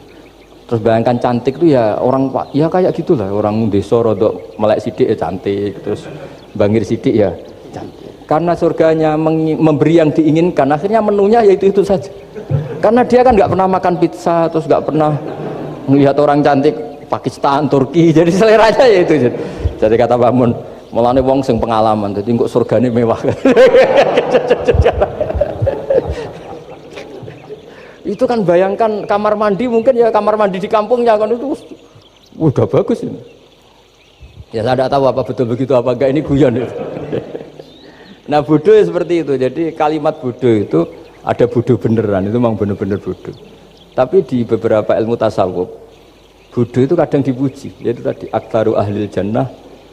Terus bayangkan cantik itu ya orang ya kayak gitulah, orang desa rodok melek sidik ya cantik, terus bangir sidik ya cantik. Karena surganya memberi yang diinginkan, akhirnya menunya ya itu saja. Karena dia kan nggak pernah makan pizza, terus nggak pernah melihat orang cantik Pakistan, Turki, jadi seleranya ya itu. Jadi kata Mbah Mun, mulane wong sing pengalaman, jadi kok surgane mewah. Itu kan bayangkan kamar mandi, mungkin ya kamar mandi di kampungnya kan itu udah bagus ini. Ya saya tidak tahu apa betul begitu apa enggak, ini guyon itu. Nah bodoh ya seperti itu. Jadi kalimat bodoh itu ada bodoh beneran, itu memang bener-bener bodoh. Tapi di beberapa ilmu tasawuf, bodoh itu kadang dipuji. Yaitu tadi aktaru ahlil jannah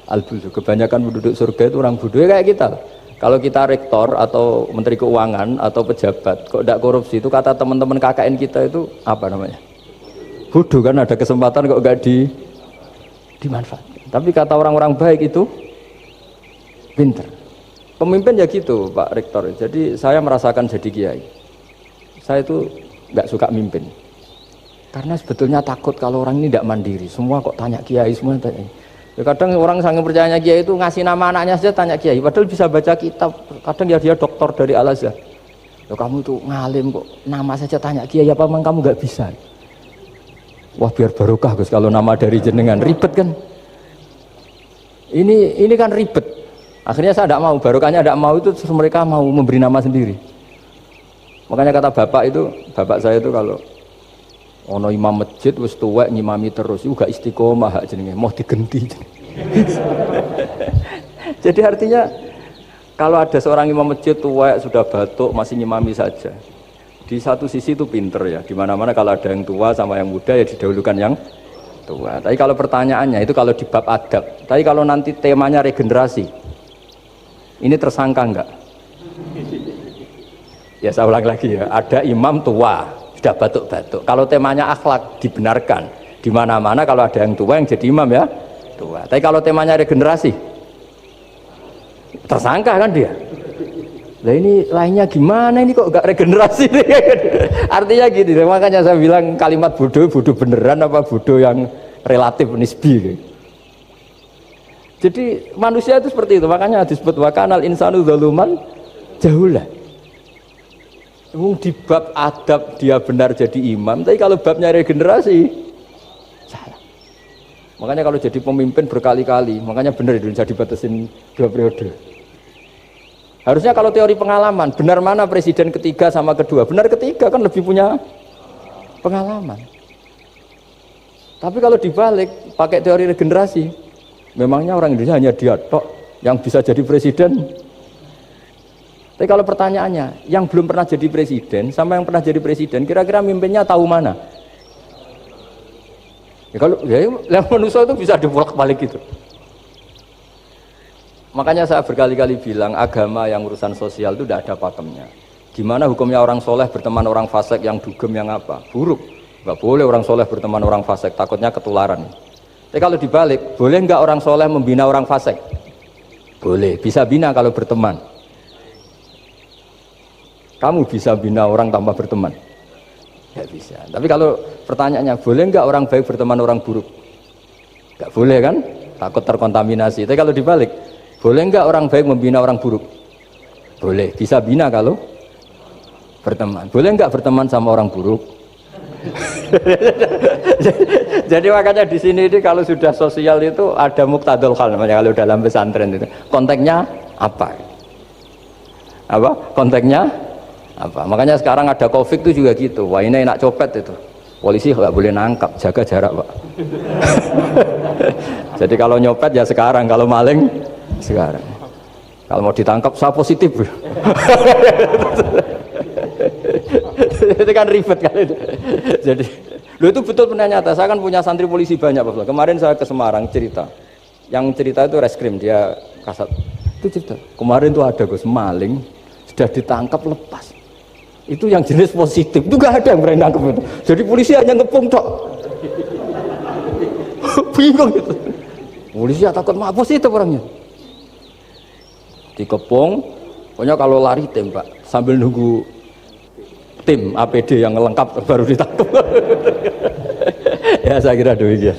al-bulhu. Kebanyakan penduduk surga itu orang bodoh ya kayak kita. Kalau kita rektor atau menteri keuangan atau pejabat kok tidak korupsi, itu kata teman-teman KKN kita itu apa namanya? Bodoh kan, ada kesempatan kok enggak dimanfaatkan. Tapi kata orang-orang baik itu pinter. Pemimpin ya gitu Pak Rektor. Jadi saya merasakan jadi kiai, saya itu nggak suka mimpin. Karena sebetulnya takut kalau orang ini tidak mandiri. Semua kok tanya kiai, semua tanya. Ya kadang orang sangat percayanya kiai itu ngasih nama anaknya saja tanya kiai, padahal bisa baca kitab. Kadang ya dia doktor dari Al-Azhar. Ya kamu itu ngalim kok nama saja tanya kiai, apa memang kamu nggak bisa? Wah biar barokah Gus kalau nama dari jenengan, ribet kan? Ini kan ribet. Akhirnya saya tidak mau, barokahnya tidak mau itu terus mereka mau memberi nama sendiri. Makanya kata bapak saya itu kalau ono imam masjid wis tuwek ngimami terus, itu gak istiqomah hak jenenge, mau digenti. Jadi artinya kalau ada seorang imam masjid tuwek sudah batuk masih ngimami saja. Di satu sisi itu pinter ya, di mana-mana kalau ada yang tua sama yang muda ya didahulukan yang tua. Tapi kalau pertanyaannya itu kalau di bab adab, tapi kalau nanti temanya regenerasi, ini tersangka enggak? Ya saya ulang lagi ya, ada imam tua sudah batuk-batuk. Kalau temanya akhlak dibenarkan, di mana-mana kalau ada yang tua yang jadi imam ya tua. Tapi kalau temanya regenerasi, tersangka kan dia. Lah ini lainnya gimana ini kok enggak regenerasi? Artinya gini, makanya saya bilang kalimat bodoh beneran apa bodoh yang relatif nisbi. Jadi manusia itu seperti itu, makanya disebut wakanal insanu zaluman jahula. Di bab adab dia benar jadi imam, tapi kalau babnya regenerasi salah. Makanya kalau jadi pemimpin berkali-kali, makanya benar Indonesia dibatasin 2 periode. Harusnya kalau teori pengalaman, benar mana presiden ketiga sama kedua? Benar ketiga kan lebih punya pengalaman. Tapi kalau dibalik, pakai teori regenerasi, memangnya orang Indonesia hanya dia tok yang bisa jadi presiden? Tapi kalau pertanyaannya, yang belum pernah jadi presiden sama yang pernah jadi presiden, kira-kira mimpinnya tahu mana? Ya kalau yang manusia itu bisa dibolak-balik gitu. Makanya saya berkali-kali bilang agama yang urusan sosial itu tidak ada pakemnya. Gimana hukumnya orang soleh berteman orang fasik yang dugem yang apa? Buruk. Nggak boleh orang soleh berteman orang fasik, takutnya ketularan. Tapi kalau dibalik, boleh nggak orang soleh membina orang fasik? Boleh, bisa bina kalau berteman. Kamu bisa bina orang tanpa berteman? Ya bisa. Tapi kalau pertanyaannya, boleh nggak orang baik berteman orang buruk? Nggak boleh kan? Takut terkontaminasi. Tapi kalau dibalik, boleh nggak orang baik membina orang buruk? Boleh, bisa bina kalau berteman. Boleh nggak berteman sama orang buruk? Jadi makanya di sini ini kalau sudah sosial itu ada muktadul hal namanya kalau dalam pesantren itu. Konteksnya apa? Apa? Konteksnya apa? Makanya sekarang ada Covid itu juga gitu. Wah ini enak copet itu. Polisi nggak boleh nangkap, jaga jarak Pak. Jadi kalau nyopet ya sekarang, kalau maling sekarang. Kalau mau ditangkap saya positif. Itu kan ribet kan itu. Jadi lu itu betul benar nyata. Saya kan punya santri polisi banyak Pak. Kemarin saya ke Semarang cerita. Yang cerita itu reskrim dia kasat. Itu cerita. Kemarin tuh ada Gus maling sudah ditangkap lepas. Itu yang jenis positif. Itu gak ada yang berani nangkep itu. Jadi polisi hanya ngepung tok. Bingung gitu. Polisi ya takut mah positif orangnya. Dikepung, pokoknya kalau lari tembak sambil nunggu tim APD yang lengkap baru ditangkap. Ya saya kira demikian.